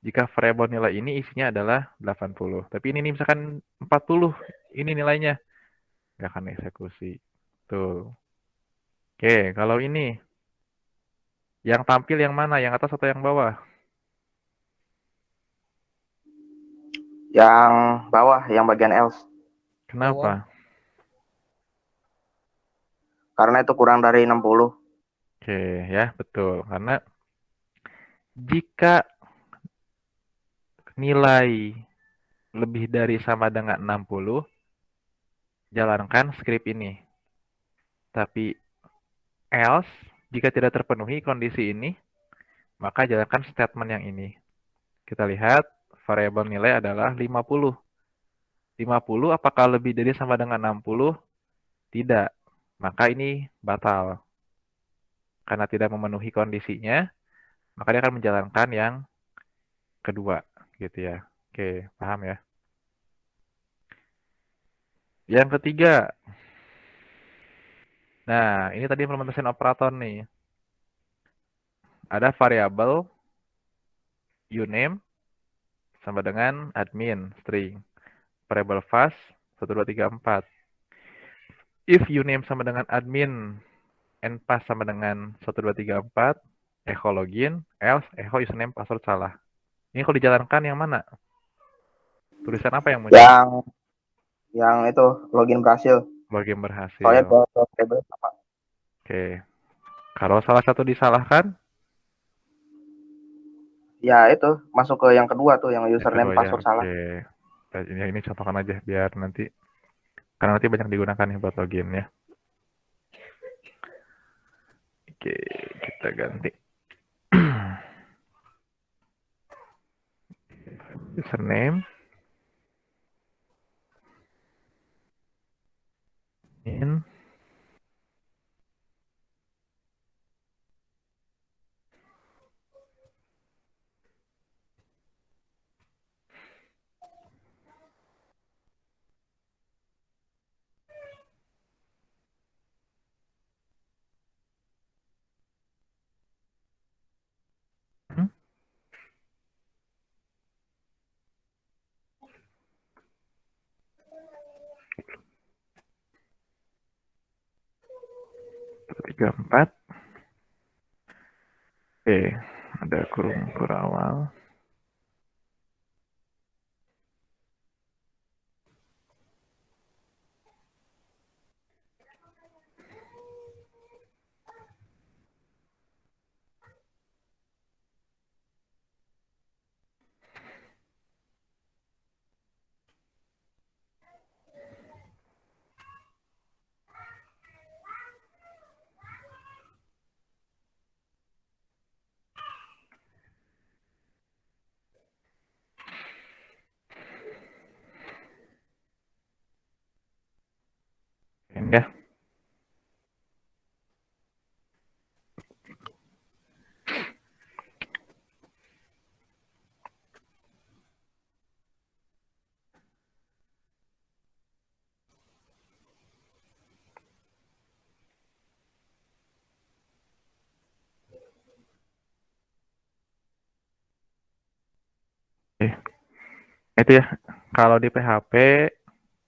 jika variabel nilai ini isinya adalah 80. Tapi ini misalkan 40, ini nilainya. Gak akan eksekusi. Tuh. Oke, kalau ini yang tampil yang mana? Yang atas atau yang bawah? Yang bawah, yang bagian else. Kenapa? Karena itu kurang dari 60. Oke, ya, betul. Karena jika nilai lebih dari sama dengan 60, jalankan script ini. Tapi else, jika tidak terpenuhi kondisi ini, maka jalankan statement yang ini. Kita lihat, variabel nilai adalah 50. 50 apakah lebih dari sama dengan 60? Tidak. Maka ini batal. karena tidak memenuhi kondisinya, maka dia akan menjalankan yang kedua, gitu ya. Oke, paham ya? Yang ketiga, nah ini tadi implementation operator nih. Ada variabel uname sama dengan admin string. Variable fast 1, 2, 3, 4. If uname sama dengan admin and pass sama dengan 1, 2, 3, 4, echo login, else echo username password salah. Ini kalau dijalankan yang mana? Tulisan apa yang muncul? Yang itu login berhasil. Login berhasil. Soalnya dua variabel sama. Oke. Kalau salah satu disalahkan, Ya itu masuk ke yang kedua tuh, yang username kedua ya. password salah. Oke. Ini contohkan aja biar nanti, karena nanti banyak digunakan nih buat login ya. Oke, kita ganti. Username. In. Tiga, 4. Oke, ada kurung awal. Ya. Itu ya, kalau di PHP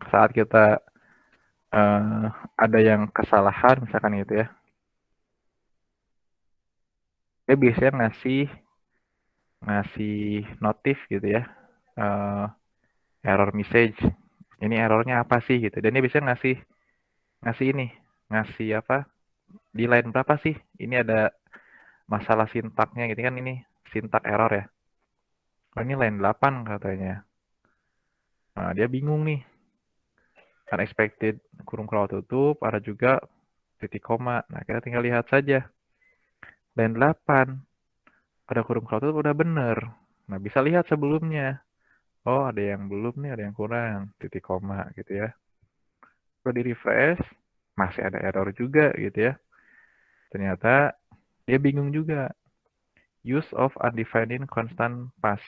saat kita ada yang kesalahan misalkan gitu ya, dia biasanya ngasih notif gitu ya, error message. Ini errornya apa sih gitu. Dan dia biasanya ngasih apa? Di line berapa sih? Ini ada masalah sintaknya gitu kan, ini sintak error ya. Oh, ini line 8 katanya. Nah, dia bingung nih. Unexpected kurung kurang tutup, ada juga titik koma. Nah, kita tinggal lihat saja. Line 8 ada kurung kurang tutup udah bener. Nah, bisa lihat sebelumnya. Oh, ada yang belum nih, ada yang kurang. Titik koma gitu ya. Kalau di refresh, masih ada error juga gitu ya. Ternyata dia bingung juga. Use of undefined constant pass.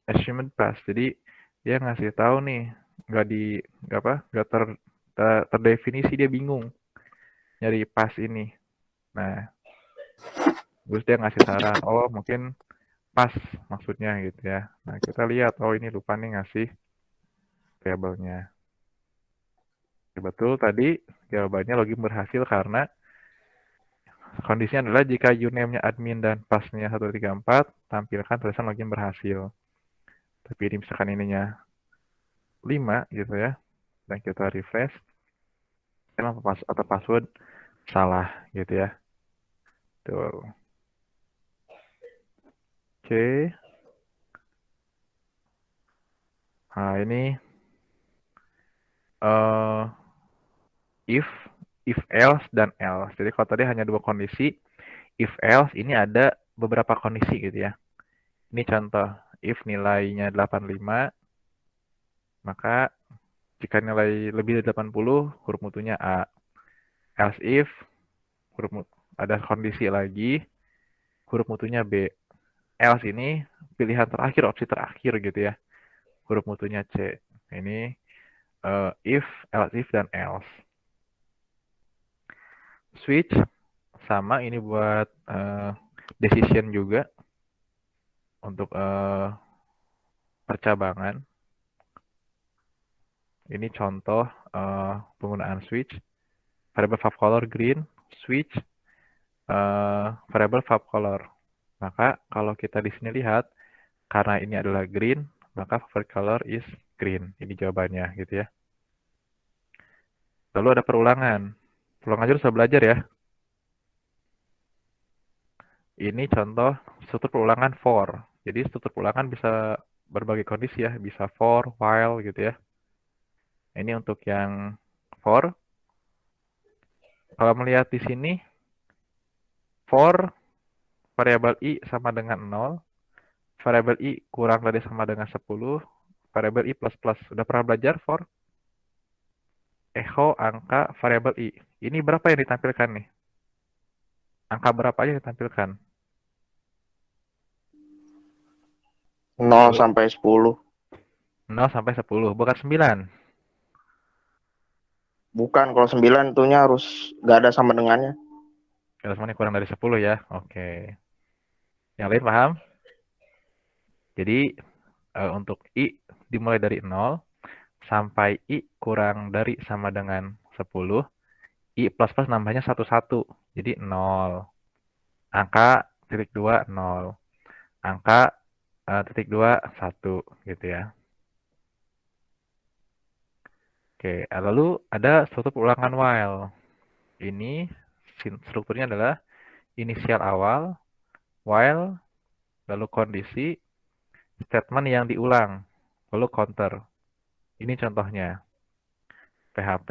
Assumed pass. Jadi dia ngasih tahu nih, nggak terdefinisi, dia bingung nyari pass ini. Nah, terus dia ngasih saran, oh mungkin pas maksudnya gitu ya. Nah, kita lihat, oh ini lupa nih ngasih variabelnya. Betul, tadi jawabannya login berhasil karena kondisinya adalah jika uname-nya admin dan passnya 134, tampilkan tulisan login berhasil. Tapi ini misalkan ininya 5 gitu ya, dan kita refresh, emang atau password salah gitu ya. Tuh. Oke. Nah, ini if else dan else. Jadi kalau tadi hanya dua kondisi, if else ini ada beberapa kondisi gitu ya. Ini contoh, if nilainya 85, maka jika nilai lebih dari 80, huruf mutunya A. Else if ada kondisi lagi, huruf mutunya B. Else ini pilihan terakhir, opsi terakhir gitu ya. Huruf mutunya C. Ini if, else if, dan else. Switch sama, ini buat decision juga untuk percabangan. Ini contoh penggunaan switch. Variable fab color green, switch variable fab color. Maka kalau kita di sini lihat, karena ini adalah green, maka favorite color is green. Ini jawabannya gitu ya. Lalu ada perulangan. Perulangan aja bisa belajar ya. Ini contoh struktur perulangan for. Jadi struktur perulangan bisa berbagai kondisi ya. Bisa for, while gitu ya. Ini untuk yang for. Kalau melihat di sini, for variabel i sama dengan 0, variabel i kurang dari sama dengan 10, variabel i plus plus. Sudah pernah belajar for? Echo angka variabel i. Ini berapa yang ditampilkan nih? Angka berapa aja yang ditampilkan? 0 sampai 10. 0 sampai 10, bukan 9. Bukan, kalau 9 itunya harus nggak ada sama dengannya. Kalau semuanya kurang dari 10 ya. Oke. Yang lain paham? Jadi untuk i dimulai dari 0 sampai i kurang dari sama dengan 10, i plus plus nambahnya 1, 1. Jadi 0. Angka titik 2, 0. Angka titik 2, 1 gitu ya. Oke, lalu ada struktur perulangan while. Ini strukturnya adalah inisial awal, while, lalu kondisi, statement yang diulang, lalu counter. Ini contohnya. PHP,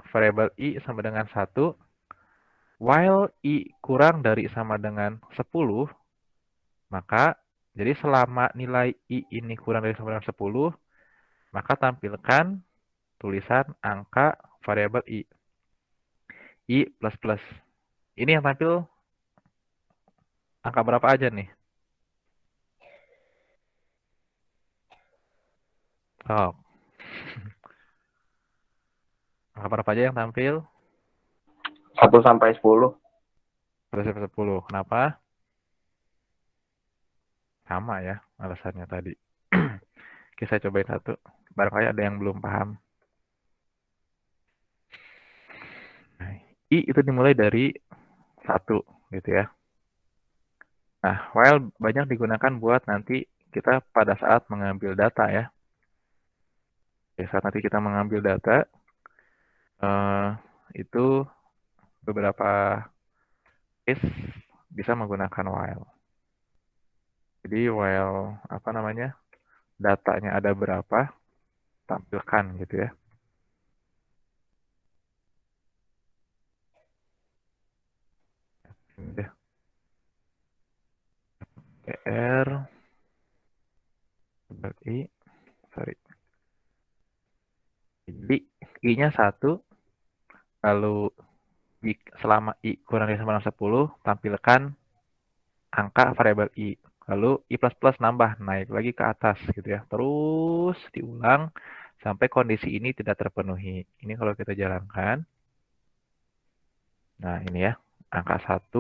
variabel i sama dengan 1, while i kurang dari sama dengan 10, maka jadi selama nilai i ini kurang dari sama dengan 10, maka tampilkan tulisan angka variabel i plus plus. Ini yang tampil angka berapa aja nih? Oh. Angka berapa aja yang tampil? 1 sampai 10. 1 sampai 10. Kenapa? Sama ya alasannya tadi. Oke, saya cobain satu. Barangkali ada yang belum paham. Nah, i itu dimulai dari 1 gitu ya. Nah, while banyak digunakan buat nanti kita pada saat mengambil data ya. Oke, saat nanti kita mengambil data, itu beberapa case bisa menggunakan while. Jadi while apa namanya, datanya ada berapa, tampilkan gitu ya. Udah. R i, sorry. Jadi i-nya 1, lalu selama i kurang dari sama dengan 10, tampilkan angka variabel i. Lalu i plus plus nambah, naik lagi ke atas gitu ya. Terus diulang sampai kondisi ini tidak terpenuhi. Ini kalau kita jalankan. Nah ini ya, angka 1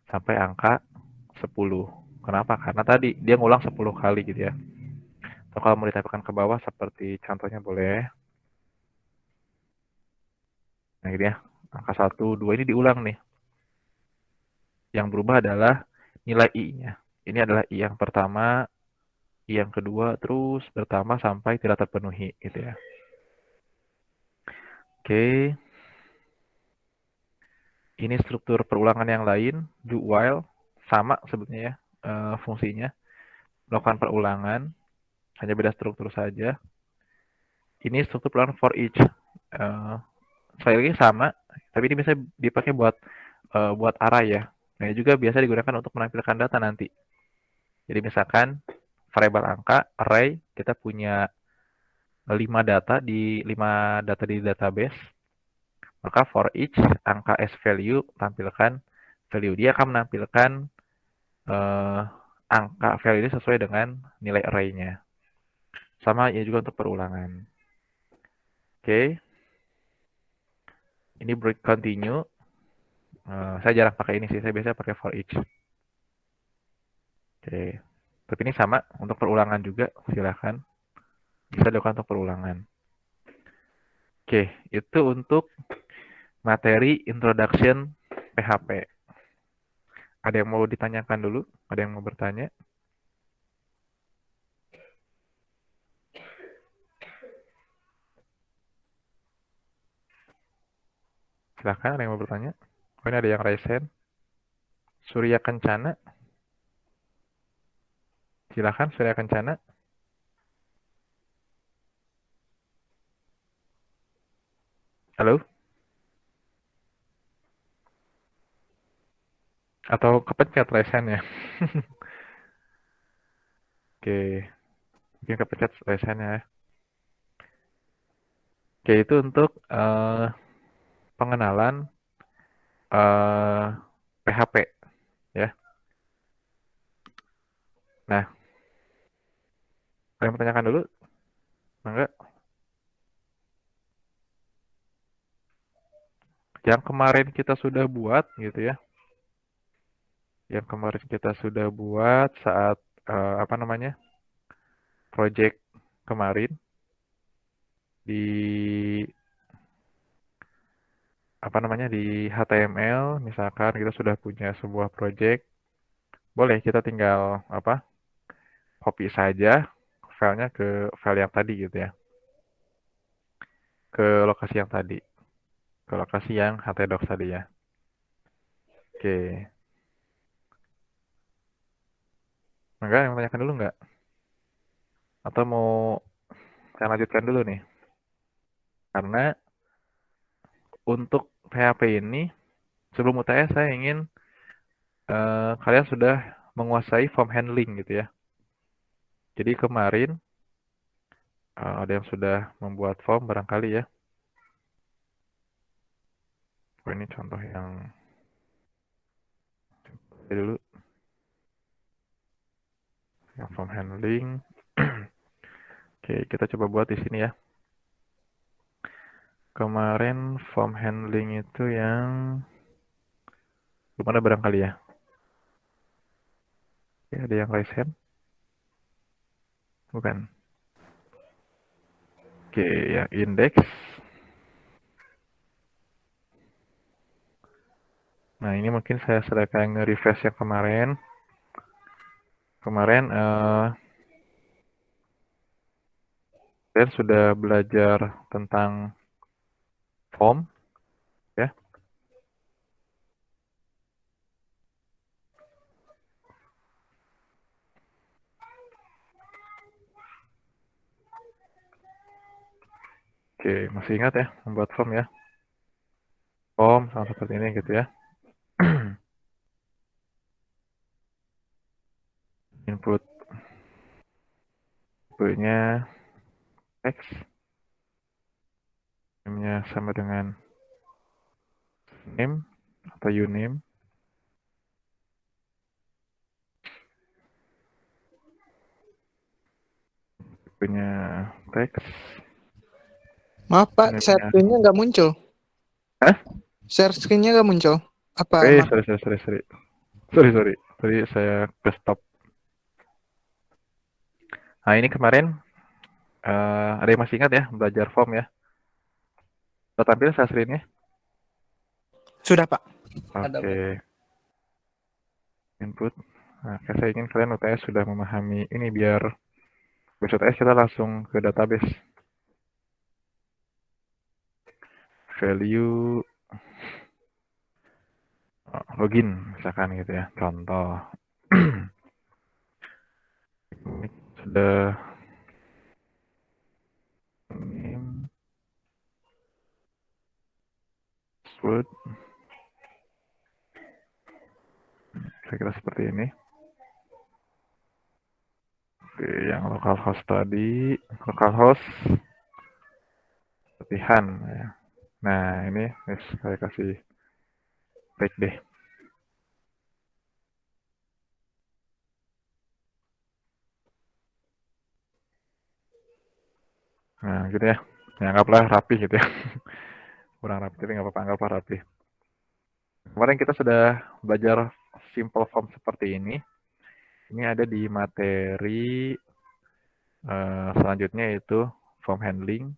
sampai angka 10. Kenapa? Karena tadi dia ngulang 10 kali gitu ya. Atau kalau mau ditampilkan ke bawah seperti contohnya boleh. Nah gitu ya, angka 1, 2 ini diulang nih. Yang berubah adalah nilai i-nya. Ini adalah i yang pertama, i yang kedua, terus bertambah sampai tidak terpenuhi gitu ya. Oke. Ini struktur perulangan yang lain, do while, sama sebetulnya ya fungsinya. Melakukan perulangan, hanya beda struktur saja. Ini struktur perulangan for each. Sekali lagi sama, tapi ini bisa dipakai buat array ya. Nah, juga biasa digunakan untuk menampilkan data nanti. Jadi misalkan variabel angka, array, kita punya 5 data di database. maka for each angka S value tampilkan value. Dia akan menampilkan angka value ini sesuai dengan nilai array-nya. Sama ya juga untuk perulangan. Oke. Ini break continue. Saya jarang pakai ini sih, saya biasanya pakai for each. Oke. Tapi ini sama untuk perulangan juga, silakan. Bisa dilakukan untuk perulangan. Oke, itu untuk materi introduction PHP. Ada yang mau ditanyakan dulu? Ada yang mau bertanya? Silahkan, ada yang mau bertanya? Oh, ini ada yang raise hand. Surya Kencana. Silahkan, Surya Kencana. Halo? Atau kepencet raise hand-nya? Oke. Mungkin kepencet raise hand-nya ya. Oke, itu untuk pengenalan PHP ya. Nah, ada yang bertanyakan dulu? Enggak? Yang kemarin kita sudah buat gitu ya. Yang kemarin kita sudah buat saat apa namanya? Project kemarin di apa namanya di HTML misalkan kita sudah punya sebuah project, boleh kita tinggal apa? Copy saja filenya ke file yang tadi gitu ya. Ke lokasi yang tadi. Ke lokasi yang htdocs tadi ya. Oke. Enggak, yang menanyakan dulu enggak? Atau mau saya lanjutkan dulu nih? Karena untuk PHP ini, sebelum UTS saya ingin kalian sudah menguasai form handling gitu ya. Jadi kemarin ada yang sudah membuat form barangkali ya. Oh, ini contoh yang dulu. Yang form handling. Oke, kita coba buat di sini ya. Kemarin form handling itu yang belum ada barangkali ya. Ya, ada yang raise hand? Bukan. Oke, yang index. Nah, ini mungkin saya sedang nge-refresh yang kemarin. Kemarin kalian sudah belajar tentang form ya. Oke, masih ingat ya membuat form ya. Form sama seperti ini gitu ya. Input tipenya text. Name-nya sama dengan name atau uname. Tipenya text. Maaf Pak, Name-nya- share screen-nya nggak muncul. Hah? Share screen-nya nggak muncul. Apa? Sorry. Tadi saya ke stop. Nah, ini kemarin ada yang masih ingat ya belajar form ya? Sudah tampil share screen-nya? Sudah Pak. Ada, Oke. Input. Nah, saya ingin kalian UTS sudah memahami ini biar besok UTS kita langsung ke database. Value login misalkan gitu ya. Contoh. Ini sudah name password. Saya kira seperti ini. Oke, yang localhost tadi, localhost latihan ya. Nah, ini saya kasih break deh. Nah, gitu ya. Anggaplah rapi gitu ya. Kurang rapi, tapi nggak apa-apa, anggaplah rapi. Kemarin kita sudah belajar simple form seperti ini. Ini ada di materi selanjutnya yaitu form handling.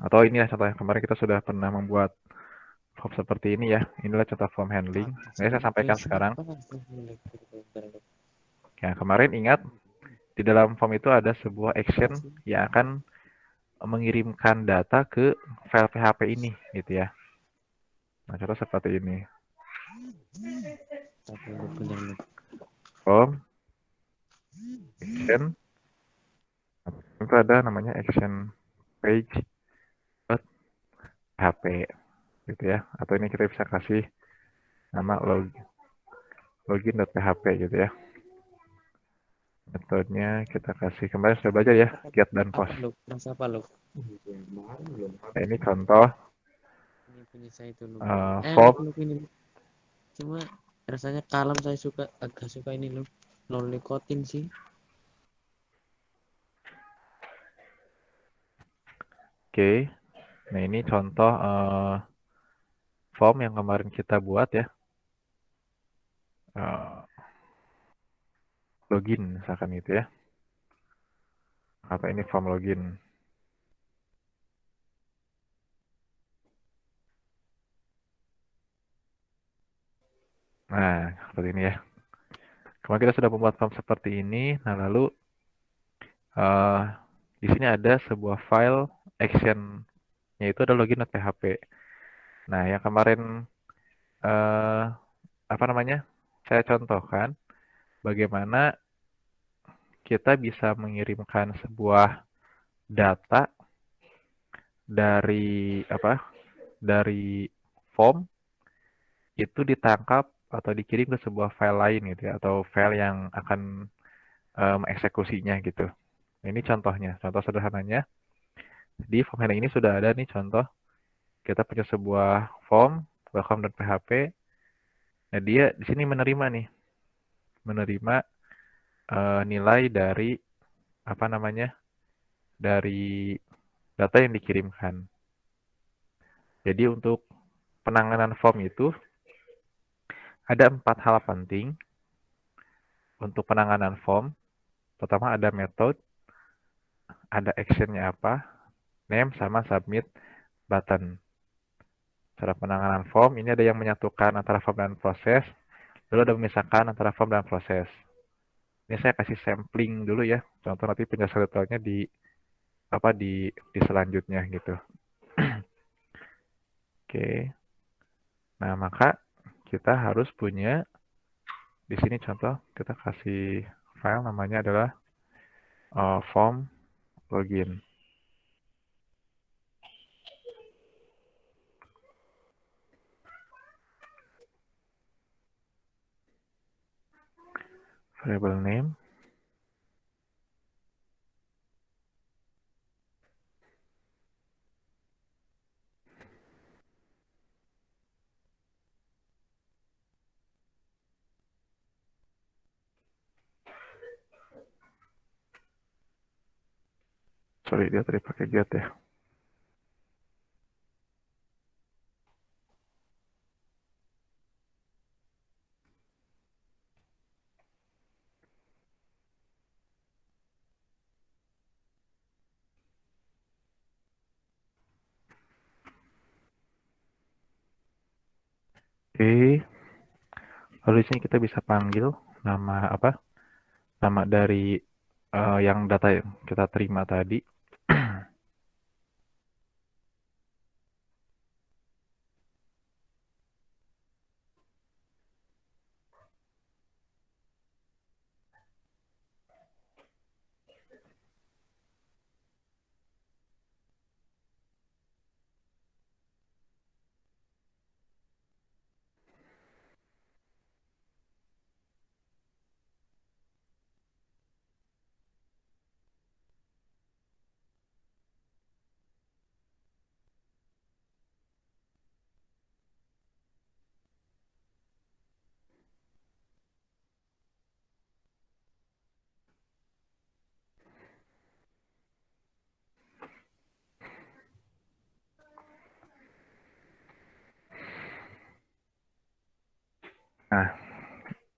Atau ini ya contohnya, kemarin kita sudah pernah membuat form seperti ini ya. Inilah contoh form handling. Nah, saya sampaikan sekarang. Ya, kemarin ingat di dalam form itu ada sebuah action yang akan mengirimkan data ke file PHP ini gitu ya. Nah, contoh seperti ini. Form action itu ada namanya action page PHP gitu ya. Atau ini kita bisa kasih nama login.php gitu ya. Metodenya kita kasih, kemarin sudah belajar ya, get dan post. Nah, ini contoh form. Cuma rasanya kalem, saya agak suka ini loh, non nikotin sih. Oke. Nah, ini contoh form yang kemarin kita buat ya. Login misalkan gitu ya. Atau ini form login. Nah, seperti ini ya. Kemarin kita sudah membuat form seperti ini. Nah, lalu di sini ada sebuah file action, yaitu ada login.php. Nah, yang kemarin saya contohkan bagaimana kita bisa mengirimkan sebuah data dari dari form itu ditangkap atau dikirim ke sebuah file lain gitu ya, atau file yang akan mengeksekusinya gitu. Ini contohnya, contoh sederhananya. Di form handling ini sudah ada nih contoh. Kita punya sebuah form welcome.php. Nah, dia di sini menerima nilai dari dari data yang dikirimkan. Jadi untuk penanganan form itu ada 4 hal penting untuk penanganan form. Pertama ada method, ada actionnya apa, name, sama submit button. Cara penanganan form ini ada yang menyatukan antara form dan proses, lalu ada memisahkan antara form dan proses. Ini saya kasih sampling dulu ya, contoh nanti penjelasan detailnya di selanjutnya gitu. Oke. Nah, maka kita harus punya di sini contoh, kita kasih file namanya adalah form login. Variable name. Sorry, dia tadi pakai get ya. Oke. Lalu di sini kita bisa panggil nama nama dari yang data yang kita terima tadi.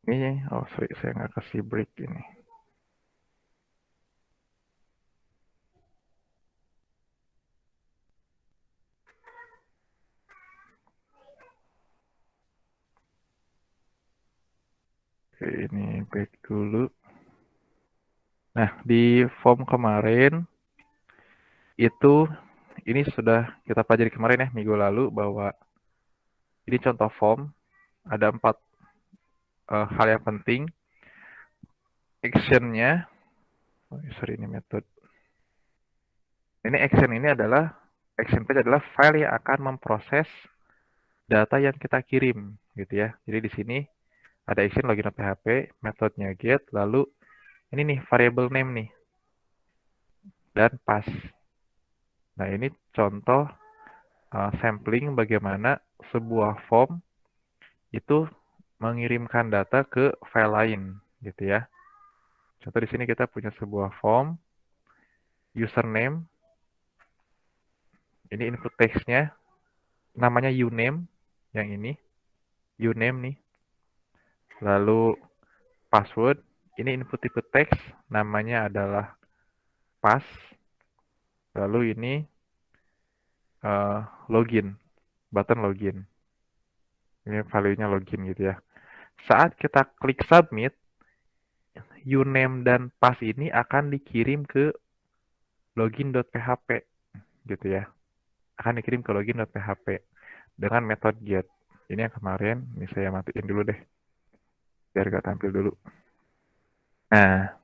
Ini, oh sorry, saya nggak kasih break ini. Oke, ini back dulu. Nah, di form kemarin itu ini sudah kita pelajari kemarin ya minggu lalu bahwa ini contoh form ada 4 hal yang penting. Actionnya, oh, sorry ini method. Ini action ini adalah action page adalah file yang akan memproses data yang kita kirim gitu ya. Jadi di sini ada action login.php, metodenya get, lalu ini nih variable name nih dan pass. Nah, ini contoh sampling bagaimana sebuah form itu mengirimkan data ke file lain gitu ya. Contoh di sini kita punya sebuah form username. Ini input text-nya namanya uname yang ini. Uname nih. Lalu password, ini input tipe teks namanya adalah pass. Lalu ini login, button login. Ini value-nya login gitu ya. Saat kita klik submit, uname dan pass ini akan dikirim ke login.php gitu ya. Akan dikirim ke login.php dengan metode get. Ini yang kemarin, ini saya matiin dulu deh. Biar gak tampil dulu. Nah,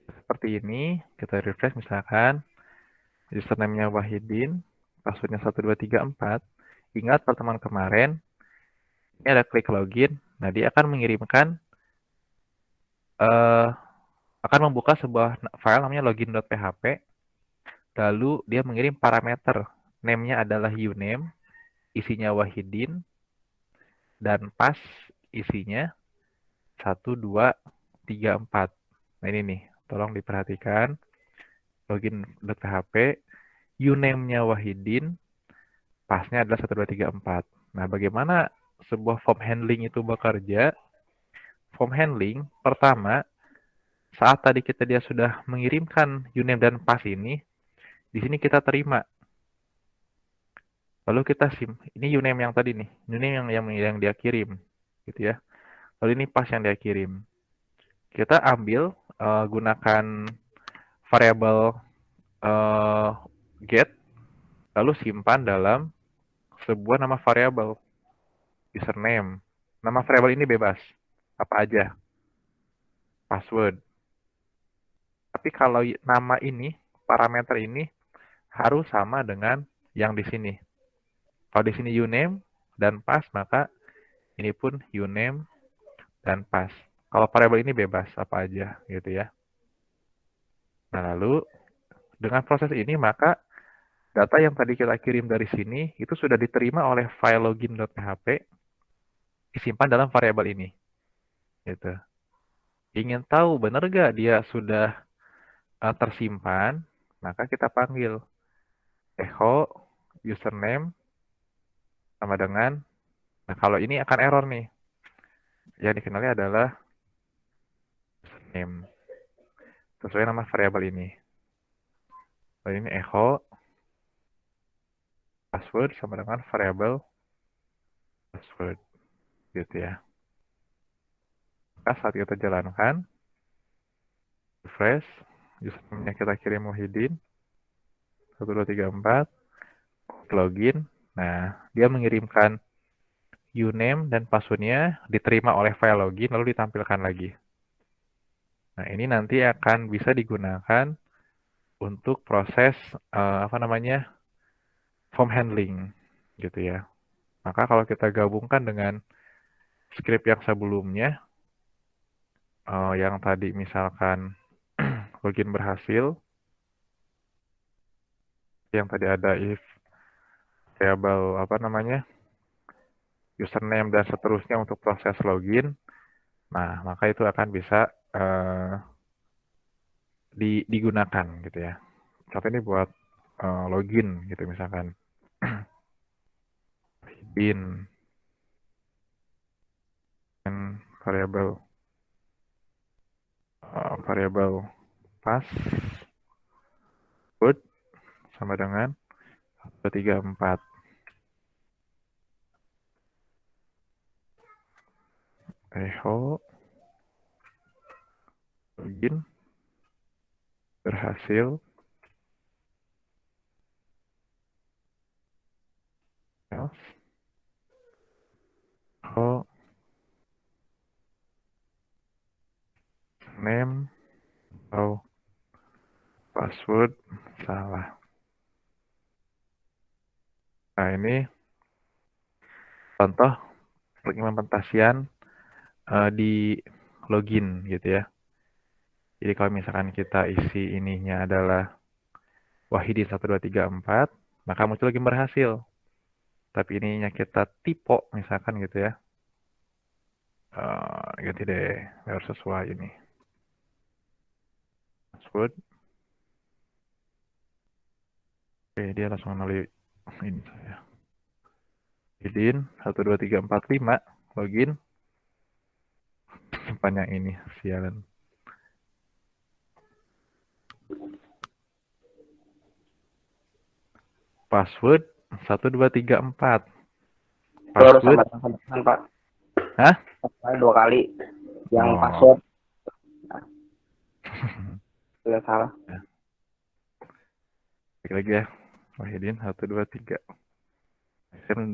seperti ini, kita refresh misalkan, username-nya Wahidin, passwordnya 1234. Ingat pertemuan kemarin, ini ada klik login, nah dia akan mengirimkan, akan membuka sebuah file namanya login.php, lalu dia mengirim parameter, name-nya adalah uname, isinya Wahidin, dan pass isinya 1, 2, 3, 4. Nah ini nih, tolong diperhatikan. Login.php, uname-nya Wahidin, passnya adalah 1, 2, 3, 4. Nah, bagaimana sebuah form handling itu bekerja? Form handling, pertama, saat tadi dia sudah mengirimkan uname dan pass ini, di sini kita terima. Lalu kita ini uname yang tadi nih, uname yang dia kirim, gitu ya. Lalu ini pass yang dia kirim. Kita ambil gunakan variabel get, lalu simpan dalam sebuah nama variabel username. Nama variabel ini bebas, apa aja, password. Tapi kalau nama ini, parameter ini harus sama dengan yang di sini. Kalau di sini uname dan pass, maka ini pun uname dan pass. Kalau variabel ini bebas apa aja gitu ya. Nah, lalu dengan proses ini maka data yang tadi kita kirim dari sini itu sudah diterima oleh file login.php, disimpan dalam variabel ini. Gitu. Ingin tahu benar gak dia sudah tersimpan, maka kita panggil echo username sama dengan, nah kalau ini akan error nih. Yang dikenali adalah username sesuai nama variabel ini. Lalu ini echo password sama dengan variabel password gitu ya. Maka saat kita jalankan refresh, username-nya kita kirim Muhyiddin 1, 2, 3, 4, login. Nah, dia mengirimkan uname dan passwordnya diterima oleh file login lalu ditampilkan lagi. Nah, ini nanti akan bisa digunakan untuk proses form handling gitu ya. Maka kalau kita gabungkan dengan script yang sebelumnya, yang tadi misalkan login berhasil, yang tadi ada if variable username dan seterusnya untuk proses login, nah maka itu akan bisa digunakan gitu ya. Contoh ini buat login gitu misalkan. Bin. variabel password sama dengan 1, 2, 3, 4. Echo login berhasil. Else. Echo name atau password salah. Nah, ini contoh pengimplementasian di login gitu ya. Jadi kalau misalkan kita isi ininya adalah Wahidin 1, 2, 3, 4, maka muncul login berhasil. Tapi ininya kita typo misalkan gitu ya. Ganti deh, biar sesuai ini. Password. Oke, dia langsung melalui ini saya. Wahidin 1, 2, 3, 4, 5, login. Simpan yang ini, sialan. Password 1, 2, 3, 4. Harus Password. sama Pak. Hah? 2 kali. Yang Oh. password. Tidak salah. Lagi ya. Wahidin 1, 2, 3.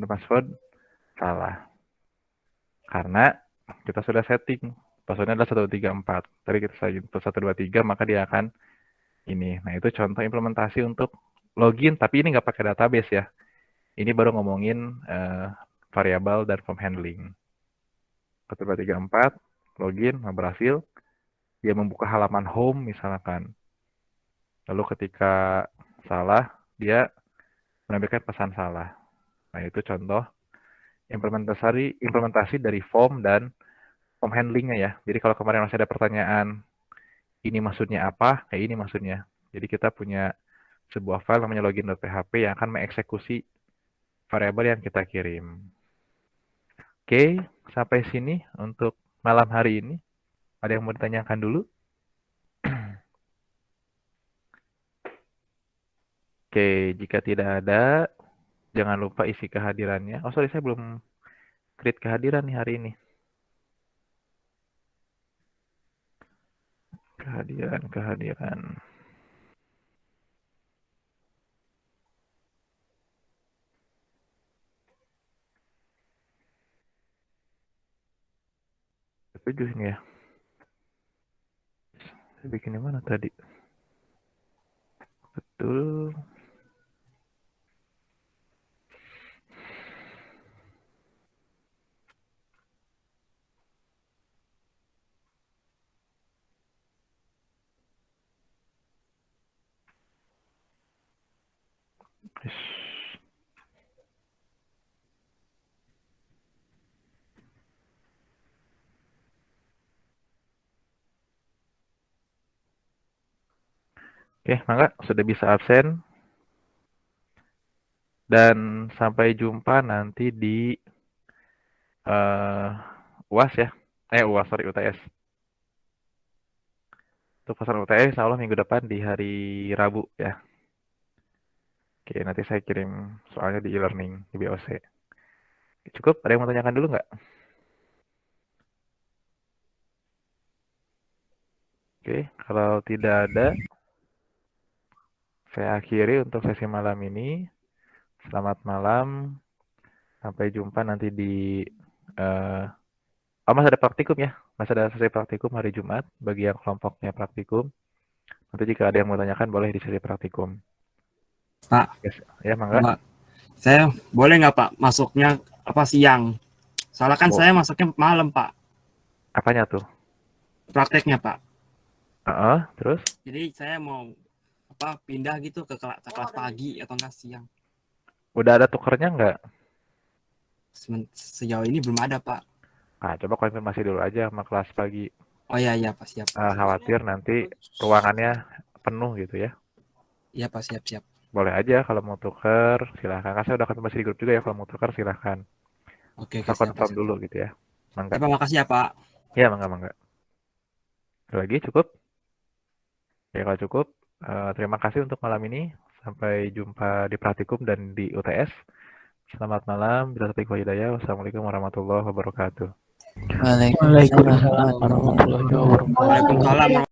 Password salah. Karena kita sudah setting. Passwordnya adalah 1, 2, 3, 4. Tadi kita setting untuk 1, 2, 3, maka dia akan ini. Nah, itu contoh implementasi untuk login, tapi ini nggak pakai database ya. Ini baru ngomongin variabel dan form handling. 1, 2, 3, 4, login, berhasil. Dia membuka halaman home misalkan. Lalu ketika salah, dia menampilkan pesan salah. Nah, itu contoh implementasi dari form dan form handlingnya ya. Jadi kalau kemarin masih ada pertanyaan, ini maksudnya apa? Kayak ini maksudnya. Jadi kita punya sebuah file namanya login.php yang akan mengeksekusi variabel yang kita kirim. Oke, sampai sini untuk malam hari ini. Ada yang mau ditanyakan dulu? Oke, jika tidak ada, jangan lupa isi kehadirannya. Oh, sorry, saya belum create kehadiran nih hari ini. Kehadiran. Tujuh ini ya. Saya bikin di mana tadi? Betul. Oke, maka sudah bisa absen. Dan sampai jumpa nanti di UAS ya. UAS, sorry, UTS. Untuk pesan UTS, insya Allah minggu depan di hari Rabu ya. Oke, nanti saya kirim soalnya di e-learning, di BOC. Cukup? Ada yang mau tanyakan dulu nggak? Oke, kalau tidak ada, saya akhiri untuk sesi malam ini. Selamat malam. Sampai jumpa nanti di... masih ada praktikum ya. Masih ada sesi praktikum hari Jumat bagi yang kelompoknya praktikum. Nanti jika ada yang mau tanyakan boleh di sesi praktikum. Pak. Yes. Ya, mangga. Pak, saya boleh nggak Pak masuknya siang? Soalnya kan saya masuknya malam Pak. Apanya tuh? Prakteknya Pak. Terus? Jadi saya mau pindah gitu ke kelas pagi atau enggak siang. Udah ada tukernya nggak? Sejauh ini belum ada Pak. Coba konfirmasi dulu aja sama kelas pagi. Oh iya Pak, siap. Khawatir nanti ruangannya penuh gitu ya. Iya Pak, siap. Boleh aja kalau mau tuker, silahkan. Saya udah konfirmasi di grup juga ya, kalau mau tuker silahkan. Oke, Kita confirm dulu gitu ya. Mangga. Terima kasih ya Pak. Ya, mangga. Ada lagi cukup? Ya kalau cukup, terima kasih untuk malam ini. Sampai jumpa di praktikum dan di UTS. Selamat malam. Bila taufiq wal hidayah. Wassalamualaikum warahmatullahi wabarakatuh. Waalaikumsalam warahmatullahi wabarakatuh. Waalaikumsalam.